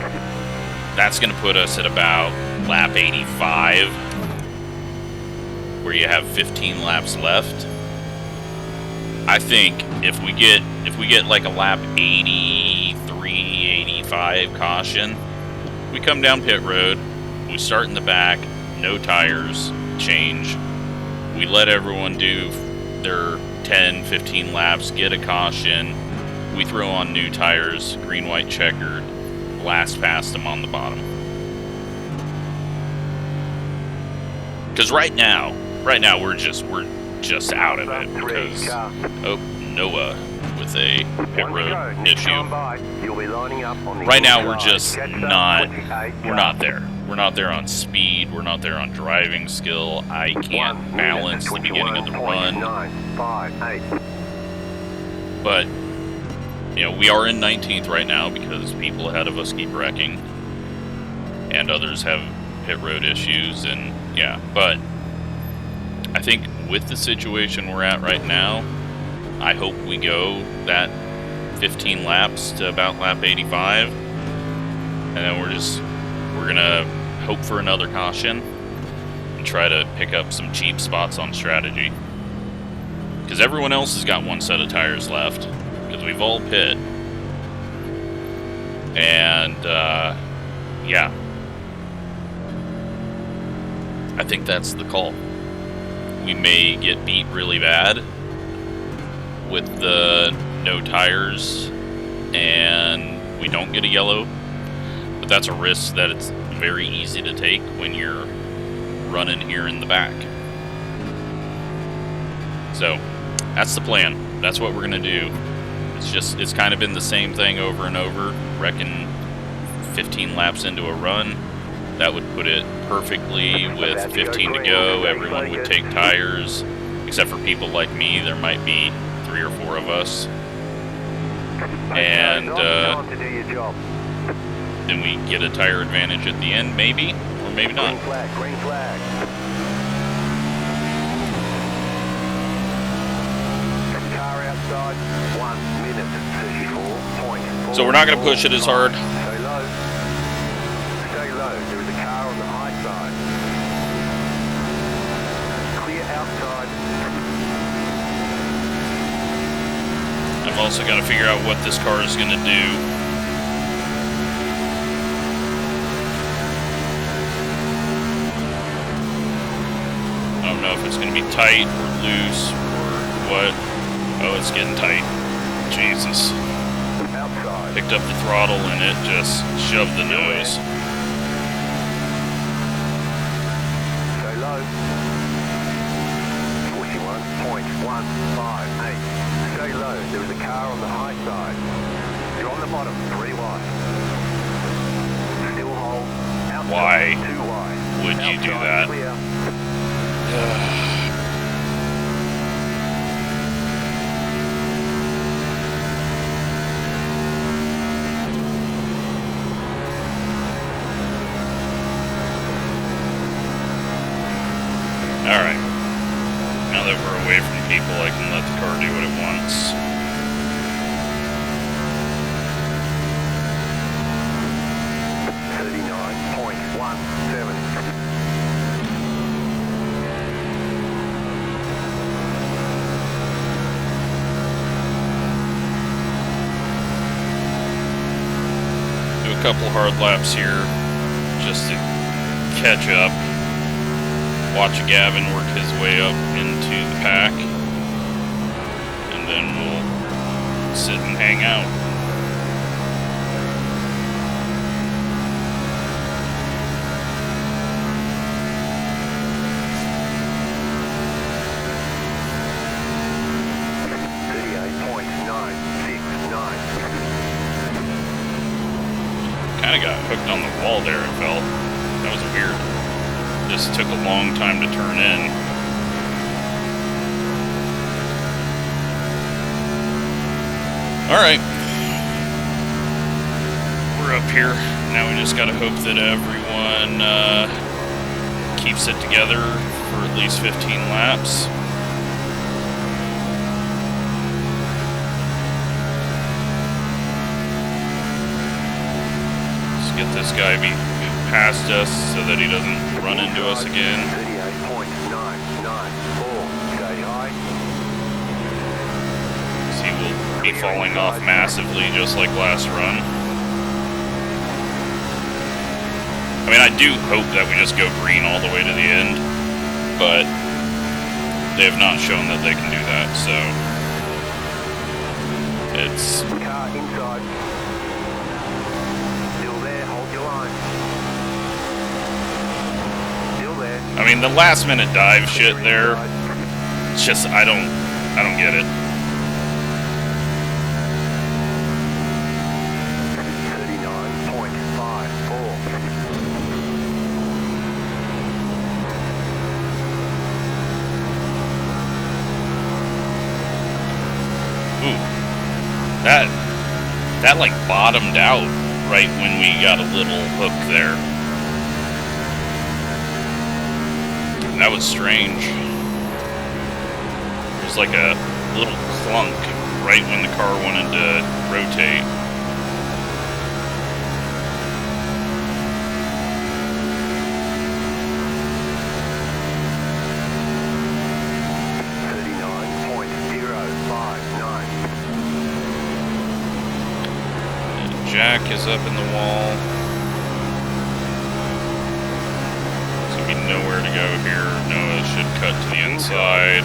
That's going to put us at about lap 85, where you have 15 laps left. I think if we get like a lap 83, 85 caution, we come down pit road, we start in the back, no tires, change. We let everyone do their 10, 15 laps, get a caution. We throw on new tires, green, white, checkered, blast past them on the bottom. Because right now we're just out of it because Noah with a pit road issue. Right now we're just not there. We're not there on speed, we're not there on driving skill. I can't balance the beginning of the run. But you know, we are in 19th right now because people ahead of us keep wrecking and others have pit road issues, and yeah, but I think with the situation we're at right now, I hope we go that 15 laps to about lap 85, and then we're gonna hope for another caution and try to pick up some cheap spots on strategy, because everyone else has got 1 set of tires left because we've all pit, and yeah, I think that's the call. We may get beat really bad with the no tires and we don't get a yellow, but that's a risk that it's very easy to take when you're running here in the back. So that's the plan. That's what we're gonna do. It's kind of been the same thing over and over, wrecking 15 laps into a run. That would put it perfectly with 15 to go. Everyone would take tires, except for people like me. There might be 3 or 4 of us. And then we get a tire advantage at the end, maybe, or maybe not. Green flag. Car outside, 1 minute 34.4. So we're not going to push it as hard. Stay low. Stay low. There is a car on the high side. Clear outside. I've also got to figure out what this car is going to do. I don't know if it's going to be tight or loose or what. Oh, it's getting tight. Jesus. Outside. Picked up the throttle and it just shoved the nose. Stay low. 41.158. Stay low. There is a car on the high side. You're on the bottom. 3 wide. Still hold. Outside. Why 2 wide. would you do Outside, that? Clear. Alright. Now that we're away from people, I can let the car do what it wants. Do a couple hard laps here just to catch up. Watch Gavin work his way up into the pack, and then we'll sit and hang out. Kinda got hooked on the wall there, it felt. That was weird. Just took a long time to turn in. Alright. We're up here. Now we just gotta hope that everyone keeps it together for at least 15 laps. Let's get this guy past us so that he doesn't run into us again. 38.994. Stay high. He will be falling off massively just like last run. I mean, I do hope that we just go green all the way to the end, but they have not shown that they can do that, so it's... Car inside. Still there, hold your line. I mean, the last minute dive shit there, it's just, I don't get it. 39.54. Ooh. That like bottomed out right when we got a little hook there. That was strange. There's like a little clunk right when the car wanted to rotate. Jack is up in the wall. There's gonna be nowhere to go here. Noah should cut to the inside.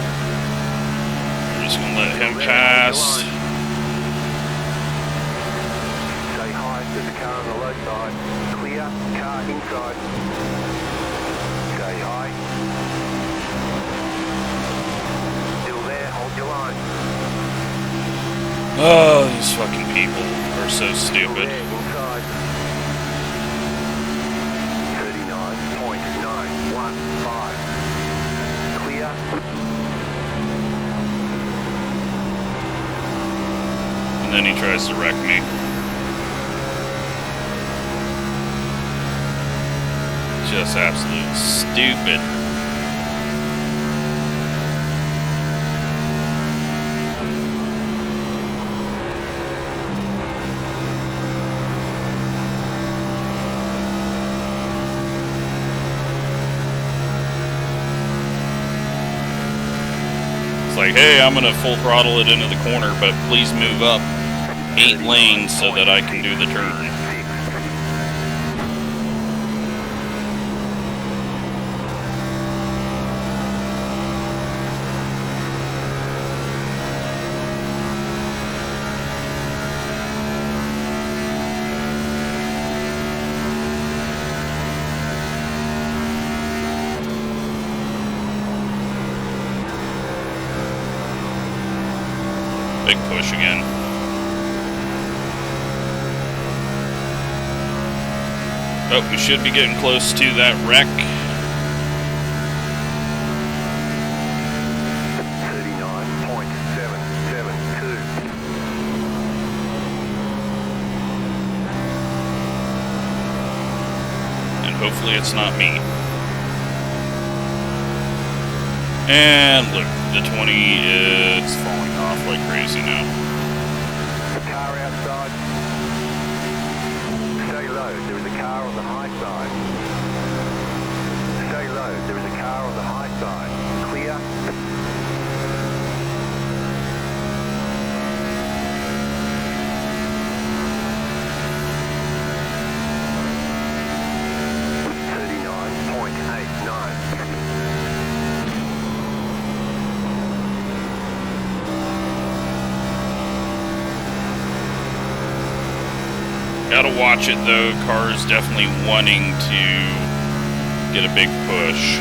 We're just gonna let him pass. Stay high, there's a car on the low side. Clear, car inside. Stay high. Still there, hold your line. Oh, these fucking people are so stupid. 39.915. Clear. And then he tries to wreck me. Just absolute stupid. Like, hey, I'm gonna full throttle it into the corner, but please move up 8 lanes so that I can do the turn. Big push again. Oh, we should be getting close to that wreck. 39.772. And hopefully it's not me. And look, the 20 is falling off like crazy now. Car outside. Stay low, there is a car on the high side. Stay low, there is a car on the high side. Clear. Gotta watch it though, car's definitely wanting to get a big push.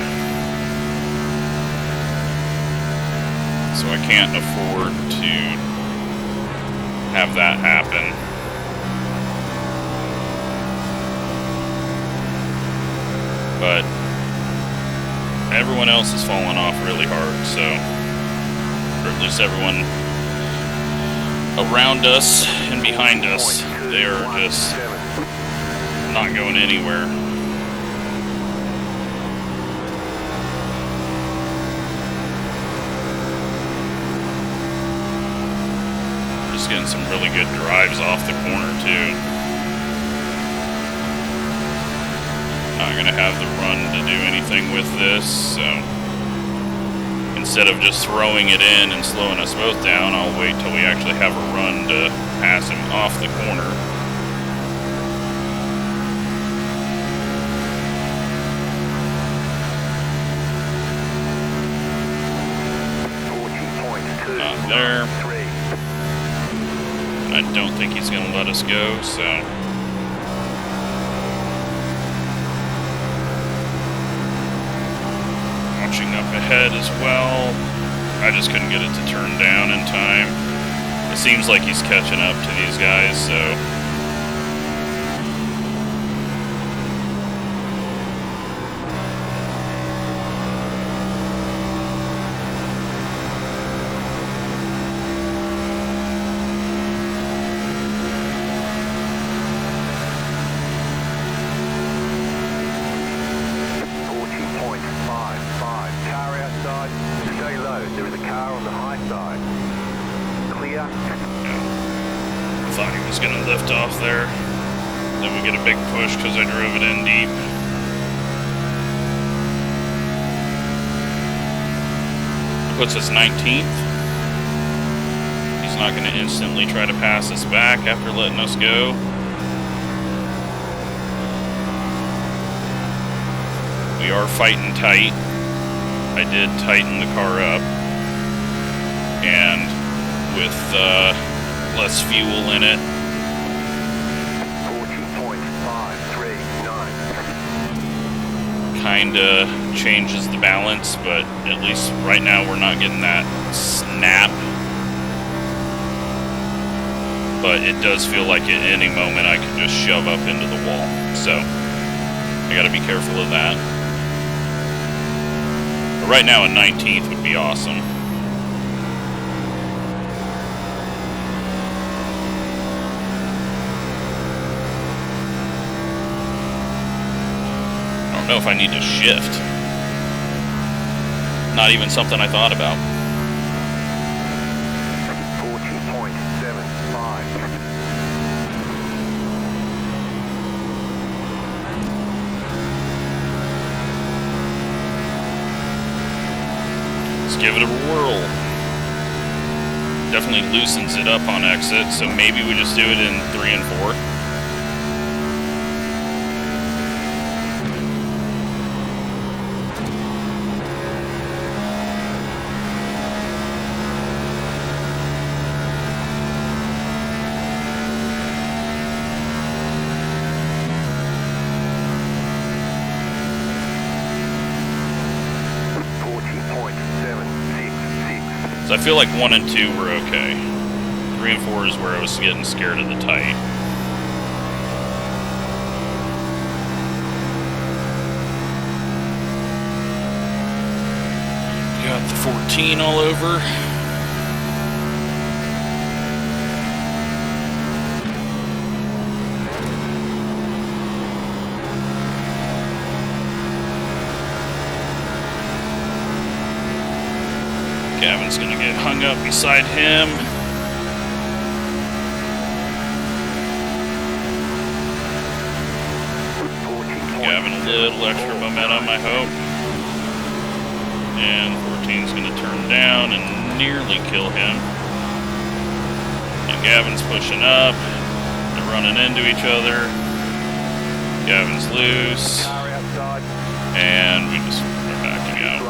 So I can't afford to have that happen. But everyone else is falling off really hard, so, or at least everyone around us and behind us, they are just not going anywhere. Just getting some really good drives off the corner too. Not gonna have the run to do anything with this, so instead of just throwing it in and slowing us both down, I'll wait till we actually have a run to pass him off the corner. Not there. I don't think he's going to let us go, so watching up ahead as well. I just couldn't get it to turn down in time. It seems like he's catching up to these guys, so off there. Then we get a big push because I drove it in deep. It puts us 19th. He's not going to instantly try to pass us back after letting us go. We are fighting tight. I did tighten the car up. And with less fuel in it, kinda changes the balance, but at least right now we're not getting that snap. But it does feel like at any moment I can just shove up into the wall, so I gotta be careful of that. But right now a 19th would be awesome. I don't know if I need to shift. Not even something I thought about. 40.75. Let's give it a whirl. Definitely loosens it up on exit, so maybe we just do it in 3 and 4. I feel like 1 and 2 were okay. 3 and 4 is where I was getting scared of the tight. Got the 14 all over. Gavin's gonna get hung up beside him. Gavin a little extra momentum, I hope. And 14's gonna turn down and nearly kill him. And Gavin's pushing up. They're running into each other. Gavin's loose. And we just are backing out.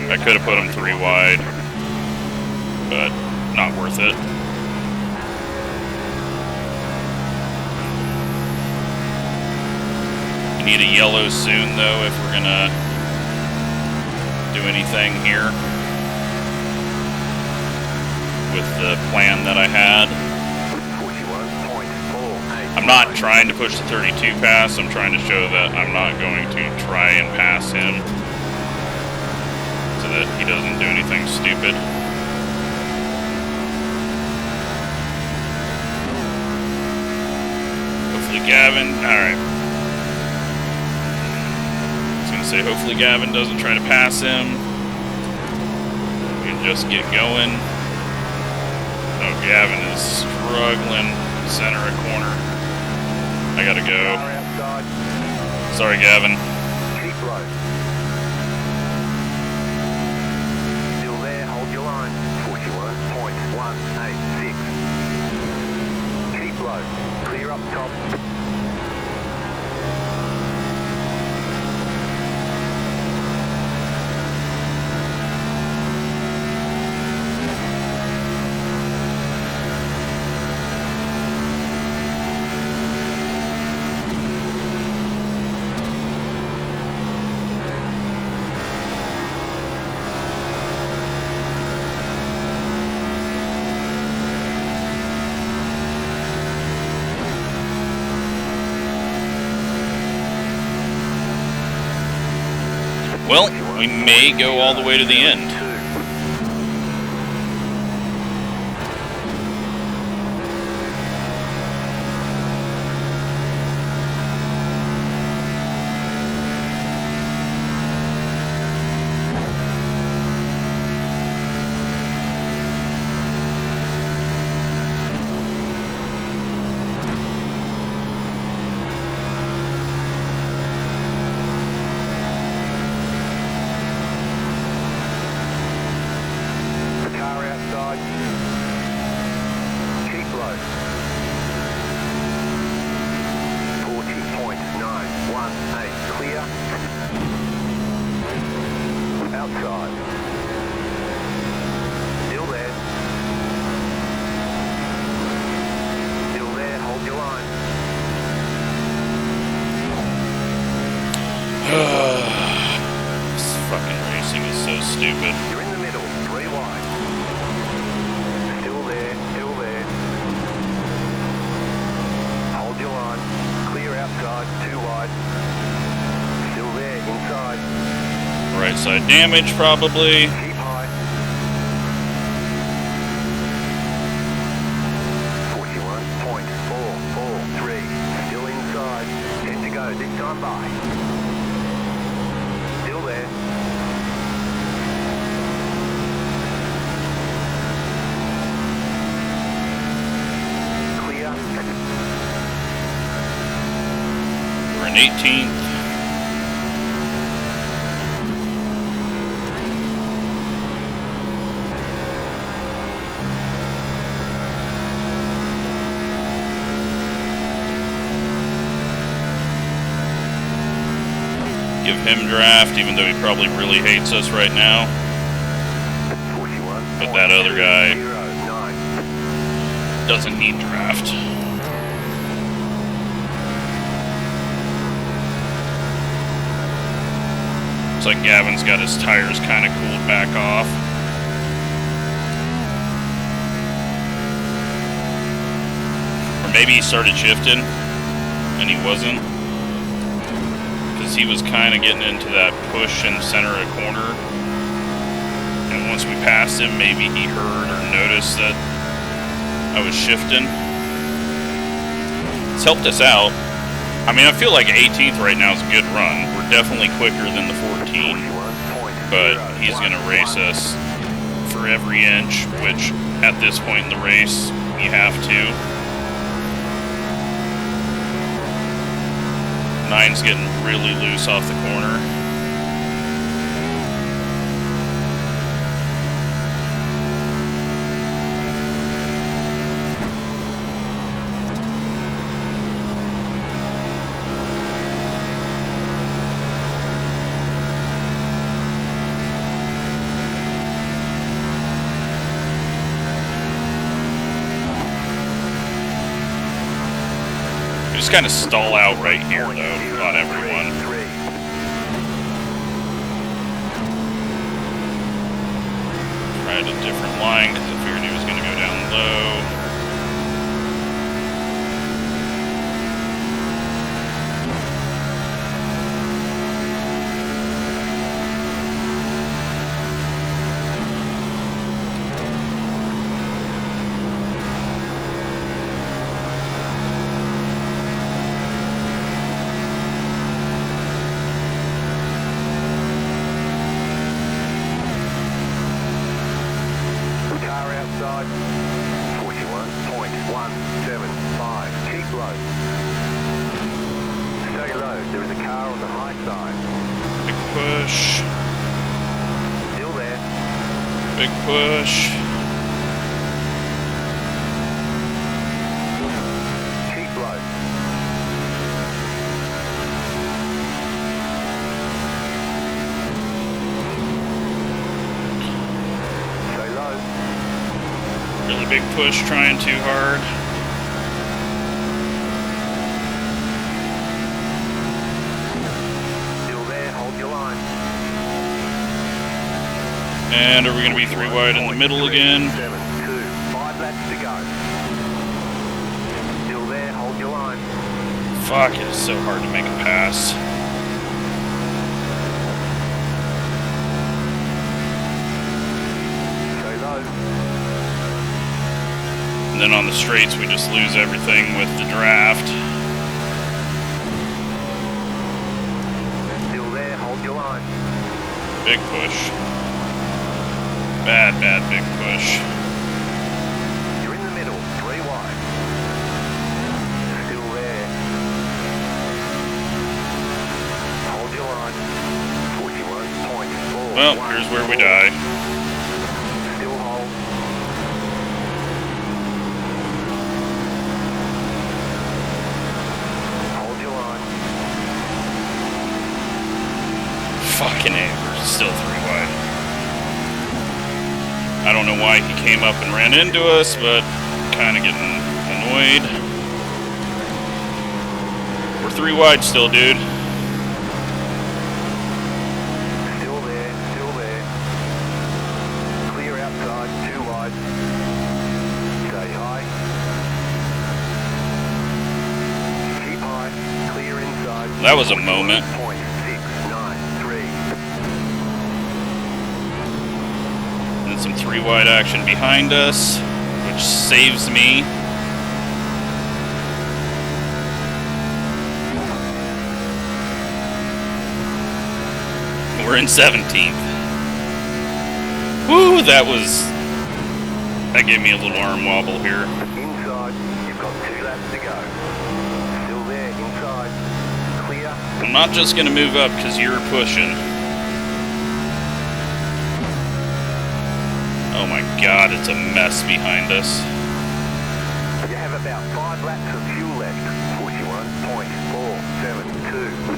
I could have put him 3 wide, but not worth it. We need a yellow soon, though, if we're gonna do anything here with the plan that I had. I'm not trying to push the 32 pass. I'm trying to show that I'm not going to try and pass him, so that he doesn't do anything stupid. Hopefully Gavin, alright. I was gonna say, hopefully Gavin doesn't try to pass him. We can just get going. Oh, Gavin is struggling to center a corner. I gotta go. Sorry, Gavin. Clear up top. Well, we may go all the way to the end. This fucking racing is so stupid. You're in the middle, 3 wide. Still there, still there. Hold your line. Clear outside, 2 wide. Still there, inside. Right side damage, probably. Keep high. 41.443. Still inside. 10 to go, this time by. Still there. Clear. We're in 18th. Give him draft, even though he probably really hates us right now. But that other guy doesn't need draft. Looks like Gavin's got his tires kind of cooled back off. maybe he started shifting, and he wasn't. Because he was kind of getting into that push in the center of the corner. And once we passed him, maybe he heard or noticed that I was shifting. It's helped us out. I mean, I feel like 18th right now is a good run. We're definitely quicker than the 14, but he's going to race us for every inch, which at this point in the race, you have to. 9's getting really loose off the corner. Just kind of stall out right here, though, on everyone. Tried a different line because I figured he was going to go down low. outside, 41.175. Keep low. Stay low. There is a car on the high side. Big push. Still there. Big push. Keep low. Stay low. Really big push, trying too hard. Still there. Hold your line. And are we going to be 3 wide in the middle again? 7, 2, 5 laps to go. Still there, hold your line. Fuck, it is so hard to make a pass. Stay low. And then on the straights, we just lose everything with the draft. Still there, hold your line. Big push. Bad big push. You're in the middle, 3 wide. Still there. Hold your line. 41.4. Well, here's where we die. Still hold. Hold your line. Fucking A, we're still 3 wide. I don't know why he came up and ran into us, but kind of getting annoyed. We're 3 wide still, dude. Still there, still there. Clear outside, 2 wide. Stay high. Keep high, clear inside. That was a moment. 0.693. And some 3 wide action behind us, which saves me. We're in 17th. Woo, that gave me a little arm wobble here. Inside, you've got 2 laps to go. Still there, inside. Clear. I'm not just gonna move up because you're pushing. Oh my god, it's a mess behind us. You have about 5 laps of fuel left. 41.472.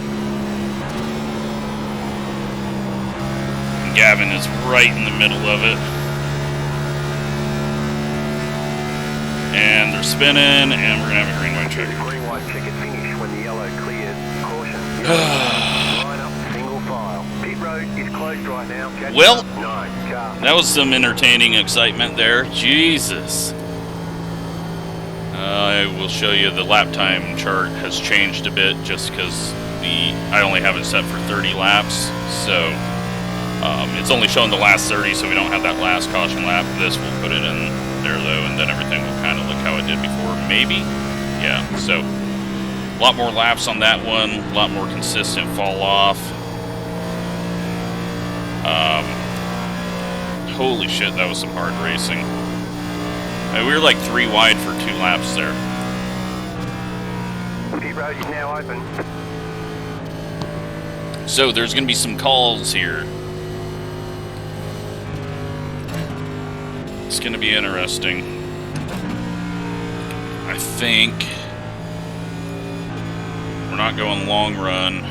Gavin is right in the middle of it. And they're spinning, and we're gonna have a green white check. Green white ticket finish when the yellow clears. Caution. Line up, single file. Pit road is closed right now. Catch Well, up. 9 car. that was some entertaining excitement there. Jesus. I will show you the lap time chart has changed a bit just because I only have it set for 30 laps, so it's only showing the last 30, so we don't have that last caution lap. This will put it in there though, and then everything will kind of look how it did before, maybe? Yeah, so a lot more laps on that one, a lot more consistent fall off. Holy shit, that was some hard racing. We were like 3 wide for 2 laps there. Pit road is now open. So there's going to be some calls here. It's going to be interesting. I think we're not going long run.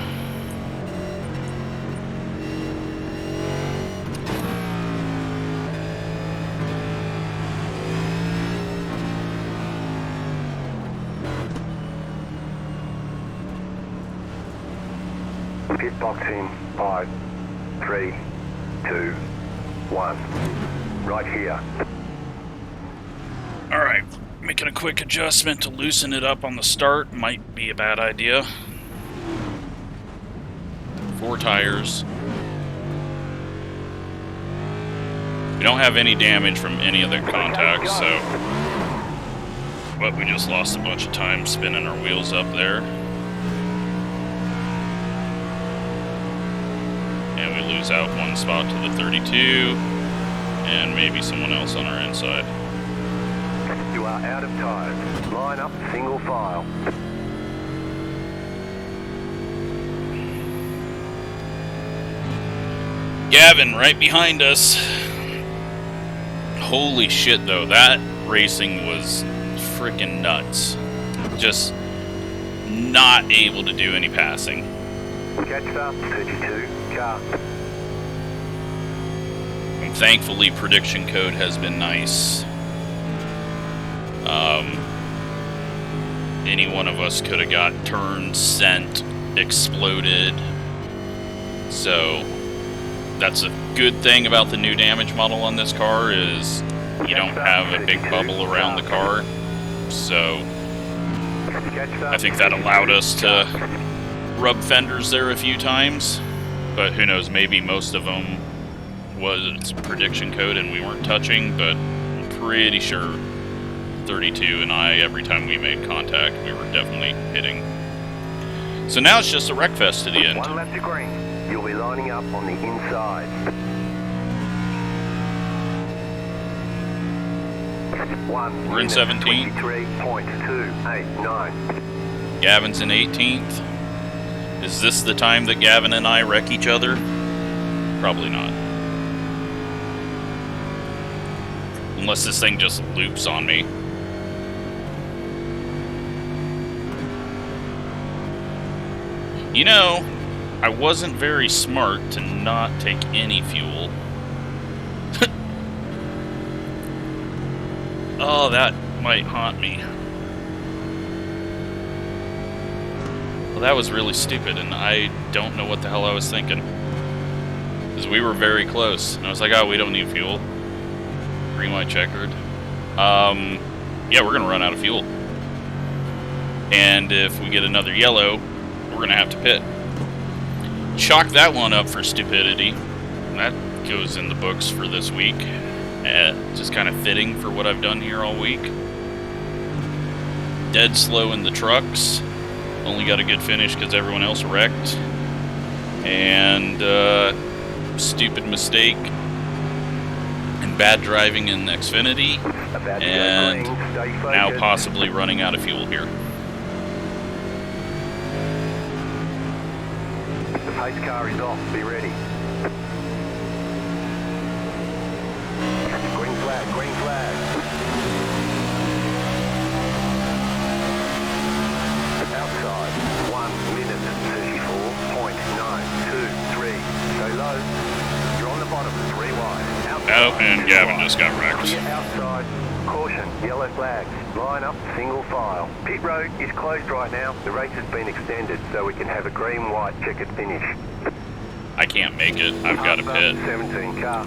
Pit box in 5, 3, 2, 1. Right here. Alright, making a quick adjustment to loosen it up on the start might be a bad idea. 4 tires. We don't have any damage from any of the contacts, so... But we just lost a bunch of time spinning our wheels up there. And we lose out 1 spot to the 32, and maybe someone else on our inside. You are out of tires. Line up single file. Gavin, right behind us. Holy shit, though. That racing was freaking nuts. Just not able to do any passing. Catch up, 32, car. And thankfully, prediction code has been nice. Any one of us could have got turned, sent, exploded. So, that's a good thing about the new damage model on this car is you don't have a big bubble around the car. So, I think that allowed us to rub fenders there a few times, but who knows, maybe most of them was prediction code and we weren't touching, but I'm pretty sure 32 and I, every time we made contact, we were definitely hitting. So now it's just a wreck fest to the end. 1 lap to green. You'll be lining up on the inside. 1 We're in 17th. 23.289. Gavin's in 18th. Is this the time that Gavin and I wreck each other? Probably not. Unless this thing just loops on me. You know, I wasn't very smart to not take any fuel. Oh, that might haunt me. Well, that was really stupid, and I don't know what the hell I was thinking. Because we were very close, and I was like, oh, we don't need fuel. Green, white, checkered. Yeah, we're gonna run out of fuel. And if we get another yellow, we're gonna have to pit. Chalk that one up for stupidity. That goes in the books for this week. Just kind of fitting for what I've done here all week. Dead slow in the trucks. Only got a good finish because everyone else wrecked. And stupid mistake. And bad driving in Xfinity. And now possibly running out of fuel here. The pace car is off. Be ready. Green flag, green flag. Outside, 1 minute 34.923. Stay low. You're on the bottom, 3 wide. Outside, Oh, and Gavin just got wrecked. Clear outside. Caution, yellow flags. Line up, single file. Pit road is closed right now. The race has been extended so we can have a green, white checkered finish. I can't make it. I've got to pit. 17 car.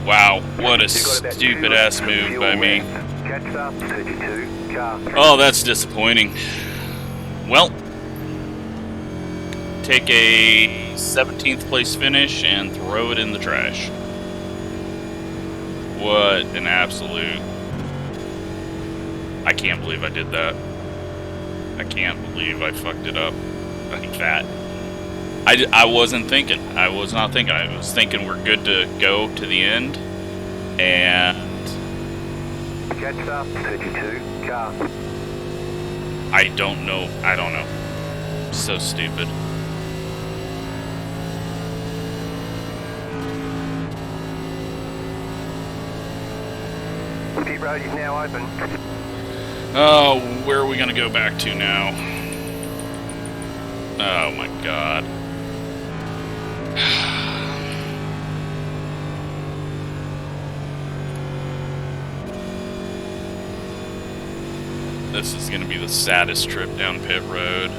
Wow, what a stupid ass move by me. Catch up, 32, car. Oh, that's disappointing. Well, take a 17th place finish and throw it in the trash. What an absolute... I can't believe I did that. I can't believe I fucked it up like that. I wasn't thinking. I was not thinking. I was thinking we're good to go to the end. And... Catch up, 32, car. I don't know. I don't know. So stupid. Pit road is now open. Oh, where are we going to go back to now? Oh my god. This is going to be the saddest trip down pit road.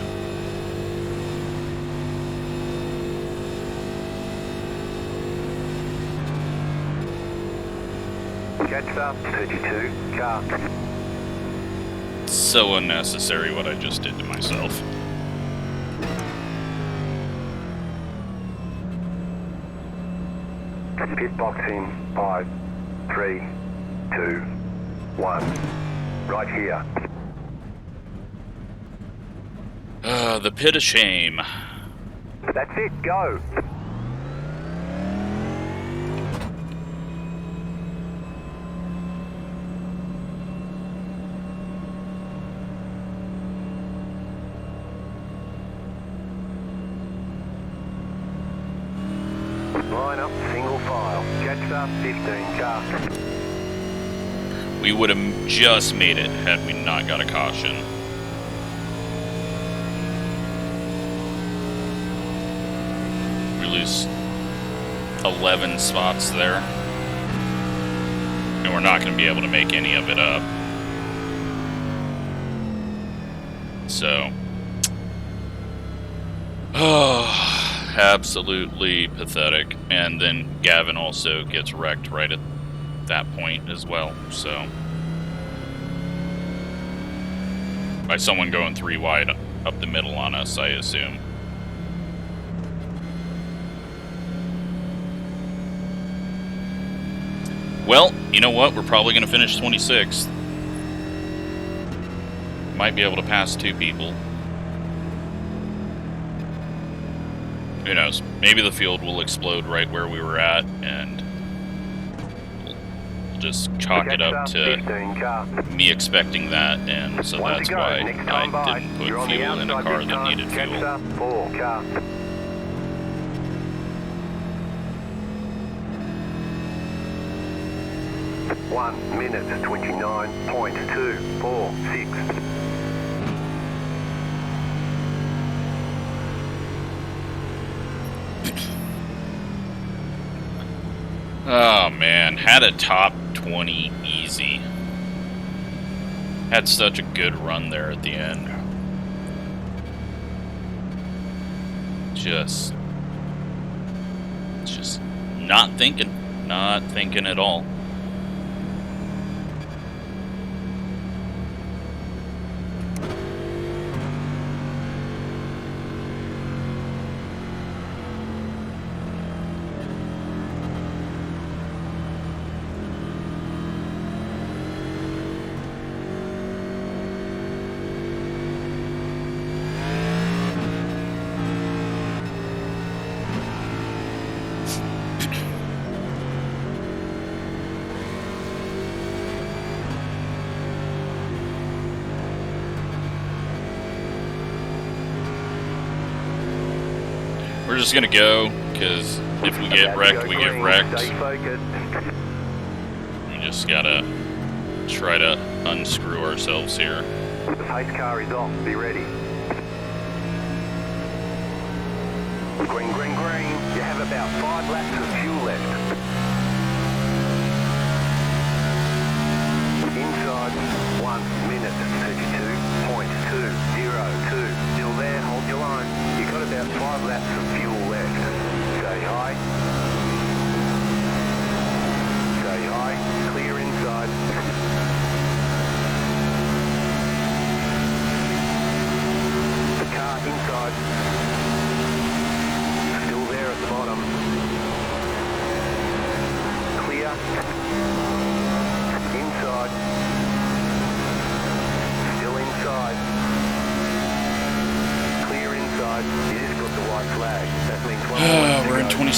Catch up, 32, car. So unnecessary what I just did to myself. Pit box in 5, 3, 2, 1. Right here. The pit of shame. That's it, go. Line up, single file. Catch up, 15, car. We would have just made it had we not got a caution. We lose 11 spots there. And we're not going to be able to make any of it up. So... Oh... Absolutely pathetic. And then Gavin also gets wrecked right at that point as well, so by someone going 3 wide up the middle on us, I assume. Well, you know what? We're probably going to finish 26th. Might be able to pass 2 people. Who knows? Maybe the field will explode right where we were at, and we'll just chalk it up to 15, me expecting that, and so that's why I didn't put fuel in a car that needed fuel. Catch up, 4, car. 1 minute 29.246. Oh man, had a top 20 easy. Had such a good run there at the end. Just not thinking at all. We're just gonna go, because if we get wrecked, we get wrecked. We just gotta try to unscrew ourselves here. The pace car is off, be ready. Green, green, green. You have about 5 laps of fuel left. Inside, 1 minute 32.202. Still there, hold your line. You've got about 5 laps of fuel left. Stay high.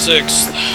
6th. 40.403.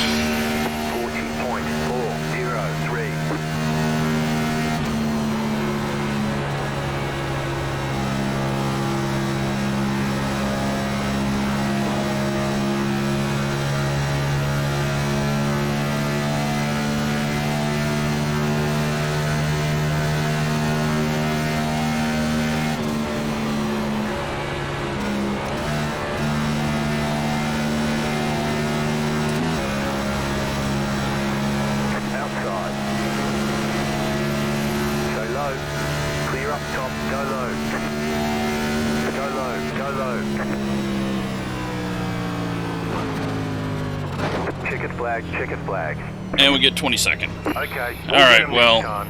Checkered flag. And we get 22nd. Okay. Alright, well,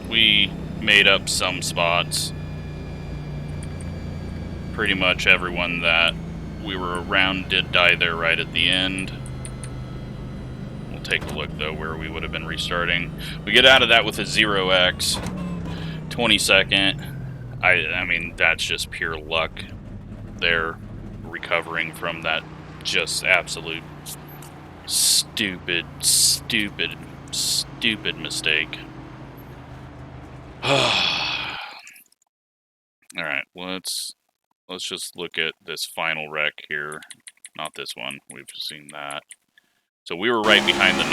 we made up some spots. Pretty much everyone that we were around did die there right at the end. We'll take a look, though, where we would have been restarting. We get out of that with a 0x. 22nd. I mean, that's just pure luck. They're recovering from that just absolute stupid mistake. Alright, let's just look at this final wreck here. Not this one, we've seen that. So we were right behind the 9.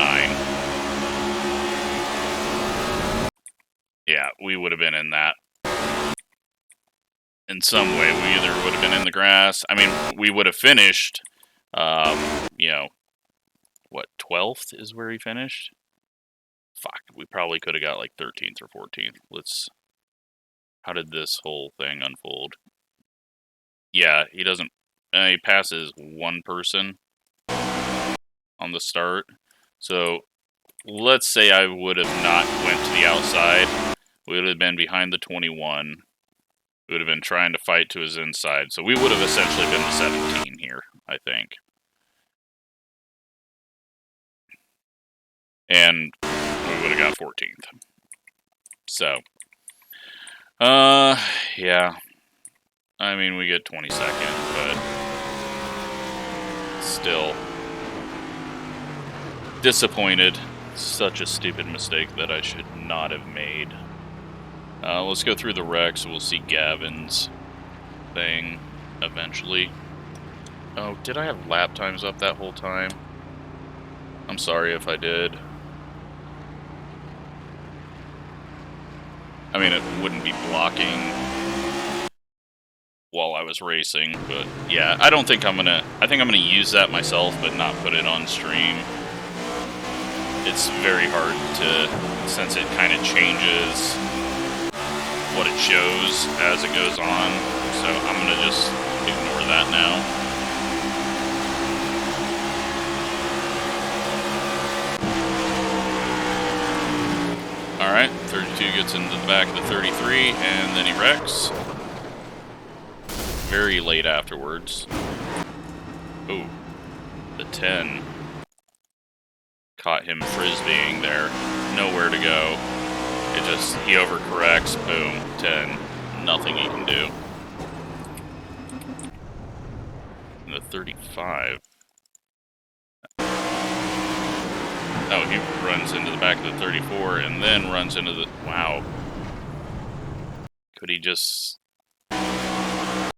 Yeah, we would have been in that. In some way, we either would have been in the grass. I mean, we would have finished, you know, what, 12th is where he finished? Fuck, we probably could have got like 13th or 14th. How did this whole thing unfold? Yeah, he doesn't, he passes one person on the start. So, let's say I would have not went to the outside. We would have been behind the 21. We would have been trying to fight to his inside. So we would have essentially been the 17 here, I think. And we would have got 14th. So, yeah. I mean, we get 22nd, but still disappointed. Such a stupid mistake that I should not have made. Let's go through the wrecks. We'll see Gavin's thing eventually. Oh, did I have lap times up that whole time? I'm sorry if I did. I mean, it wouldn't be blocking while I was racing, but yeah, I think I'm gonna use that myself, but not put it on stream. It's very hard to, since it kind of changes what it shows as it goes on, so I'm gonna just ignore that now. Alright, 32 gets into the back of the 33, and then he wrecks. Very late afterwards. Ooh, the 10 caught him frisbeeing there. Nowhere to go. He overcorrects, boom, 10. Nothing he can do. And the 35. Oh, he runs into the back of the 34 and then runs into the... Wow. Could he just... I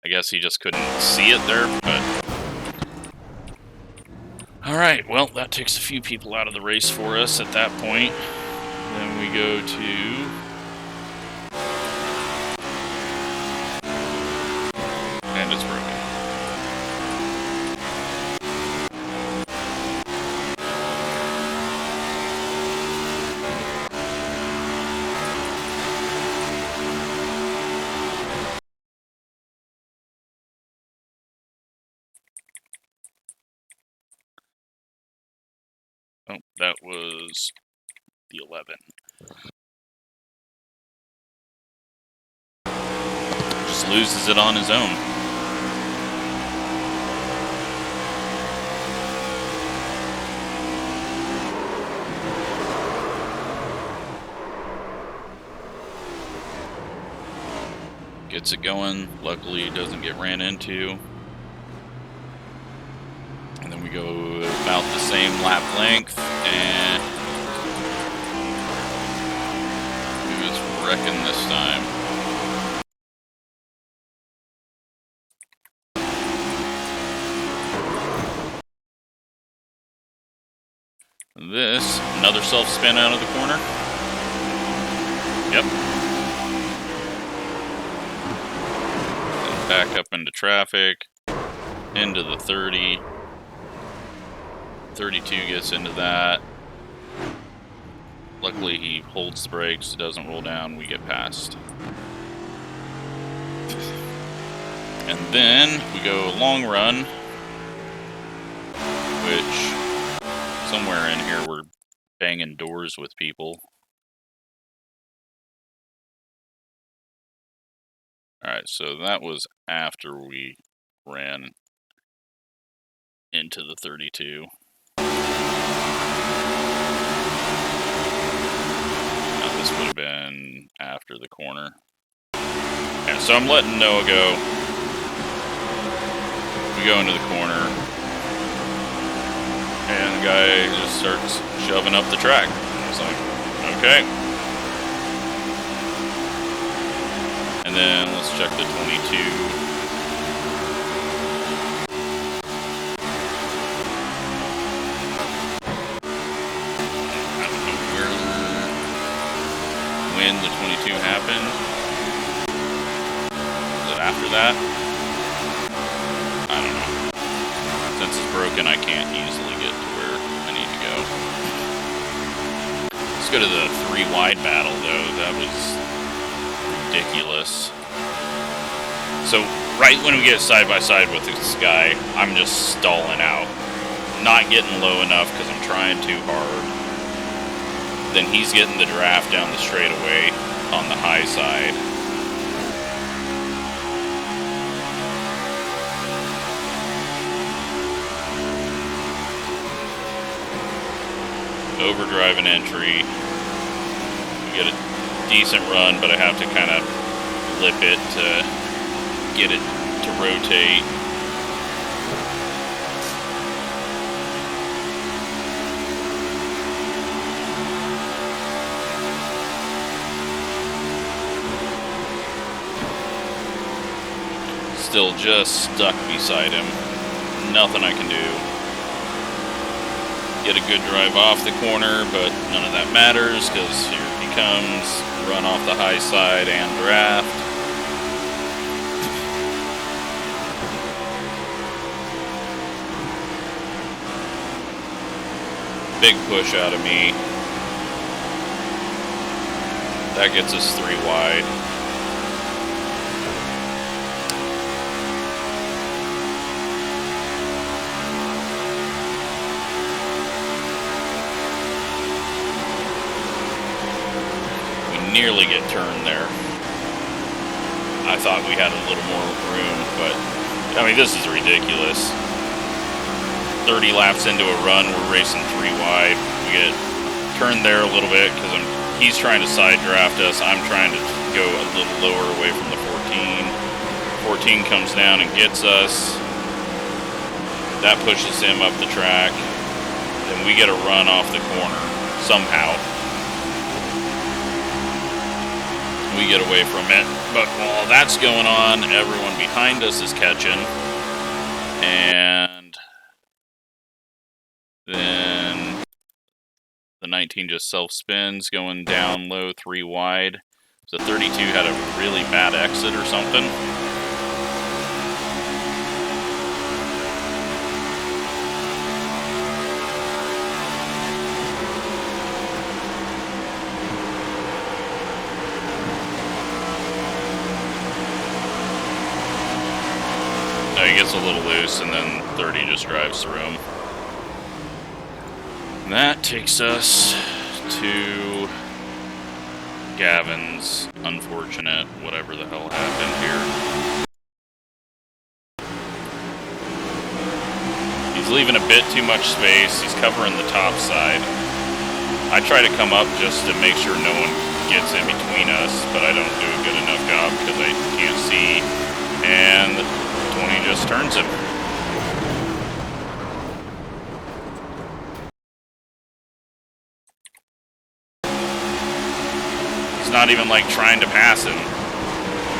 guess he just couldn't see it there, but... Alright, well, that takes a few people out of the race for us at that point. Then we go to... And it's broken. Oh, that was the 11. Just loses it on his own. Gets it going. Luckily, it doesn't get ran into. And then we lap length, and who's wrecking this time? This, another self-spin out of the corner. Yep. And back up into traffic, into the 30. 32 gets into that. Luckily he holds the brakes, doesn't roll down, we get past. And then we go long run, which somewhere in here we're banging doors with people. Alright, so that was after we ran into the 32. Now this would have been after the corner. Yeah, so I'm letting Noah go. We go into the corner, and the guy just starts shoving up the track. I was like, okay. And then let's check the 22. When the 22 happened. Was it after that? I don't know. Since it's broken, I can't easily get to where I need to go. Let's go to the 3 wide battle, though. That was ridiculous. So, right when we get side by side with this guy, I'm just stalling out. Not getting low enough because I'm trying too hard. Then he's getting the draft down the straightaway on the high side. Overdrive and entry. We get a decent run, but I have to kind of lip it to get it to rotate. Still just stuck beside him. Nothing I can do. Get a good drive off the corner, but none of that matters because here he comes. Run off the high side and draft. Big push out of me. That gets us 3 wide. Nearly get turned there. I thought we had a little more room, but I mean, this is ridiculous. 30 laps into a run, we're racing 3 wide. We get turned there a little bit because he's trying to side draft us. I'm trying to go a little lower away from the 14. 14 comes down and gets us. That pushes him up the track. Then we get a run off the corner somehow. We get away from it, but while that's going on, everyone behind us is catching, and then the 19 just self-spins, going down low 3 wide. So 32 had a really bad exit or something. He gets a little loose, and then 30 just drives through him. And that takes us to Gavin's unfortunate whatever the hell happened here. He's leaving a bit too much space. He's covering the top side. I try to come up just to make sure no one gets in between us, but I don't do a good enough job because I can't see. And 20 just turns him. not even like trying to pass him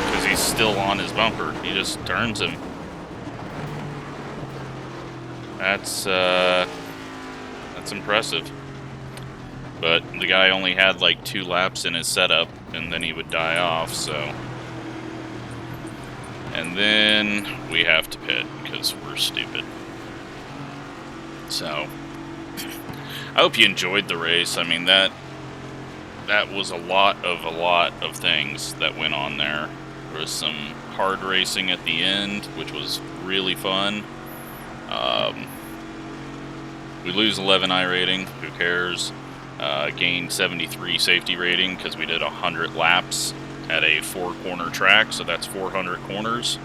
because he's still on his bumper. He just turns him. That's impressive. But the guy only had like 2 laps in his setup, and then he would die off, so. And then we have to pit because we're stupid. So, I hope you enjoyed the race. I mean, that was a lot of things that went on there. There was some hard racing at the end, which was really fun. We lose 11 iRating, who cares? Gained 73 safety rating because we did 100 laps at a 4-corner track, so that's 400 corners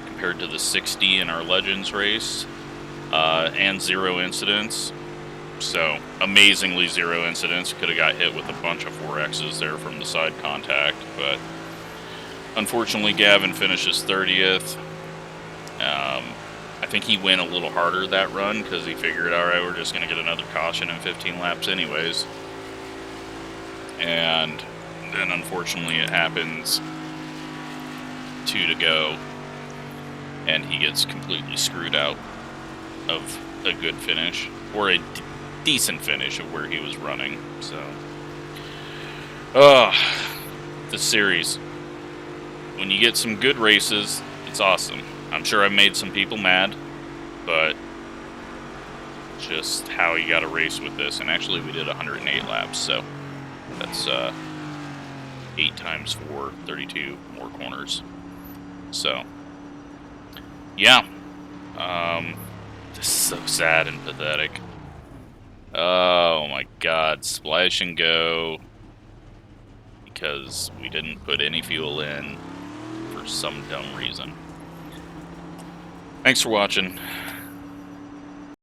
compared to the 60 in our Legends race, and 0 incidents. So amazingly 0 incidents. Could have got hit with a bunch of 4Xs there from the side contact, but unfortunately Gavin finishes 30th. I think he went a little harder that run because he figured, alright, we're just going to get another caution in 15 laps anyways. And then unfortunately it happens 2 to go, and he gets completely screwed out of a good finish, or a decent finish of where he was running. So, the series. When you get some good races, it's awesome. I'm sure I made some people mad, but just how you got to race with this. And actually, we did 108 laps, so that's 8 times 4, 32 more corners. So, yeah. This is so sad and pathetic. Oh my god, splash and go. Because we didn't put any fuel in for some dumb reason. Thanks for watching.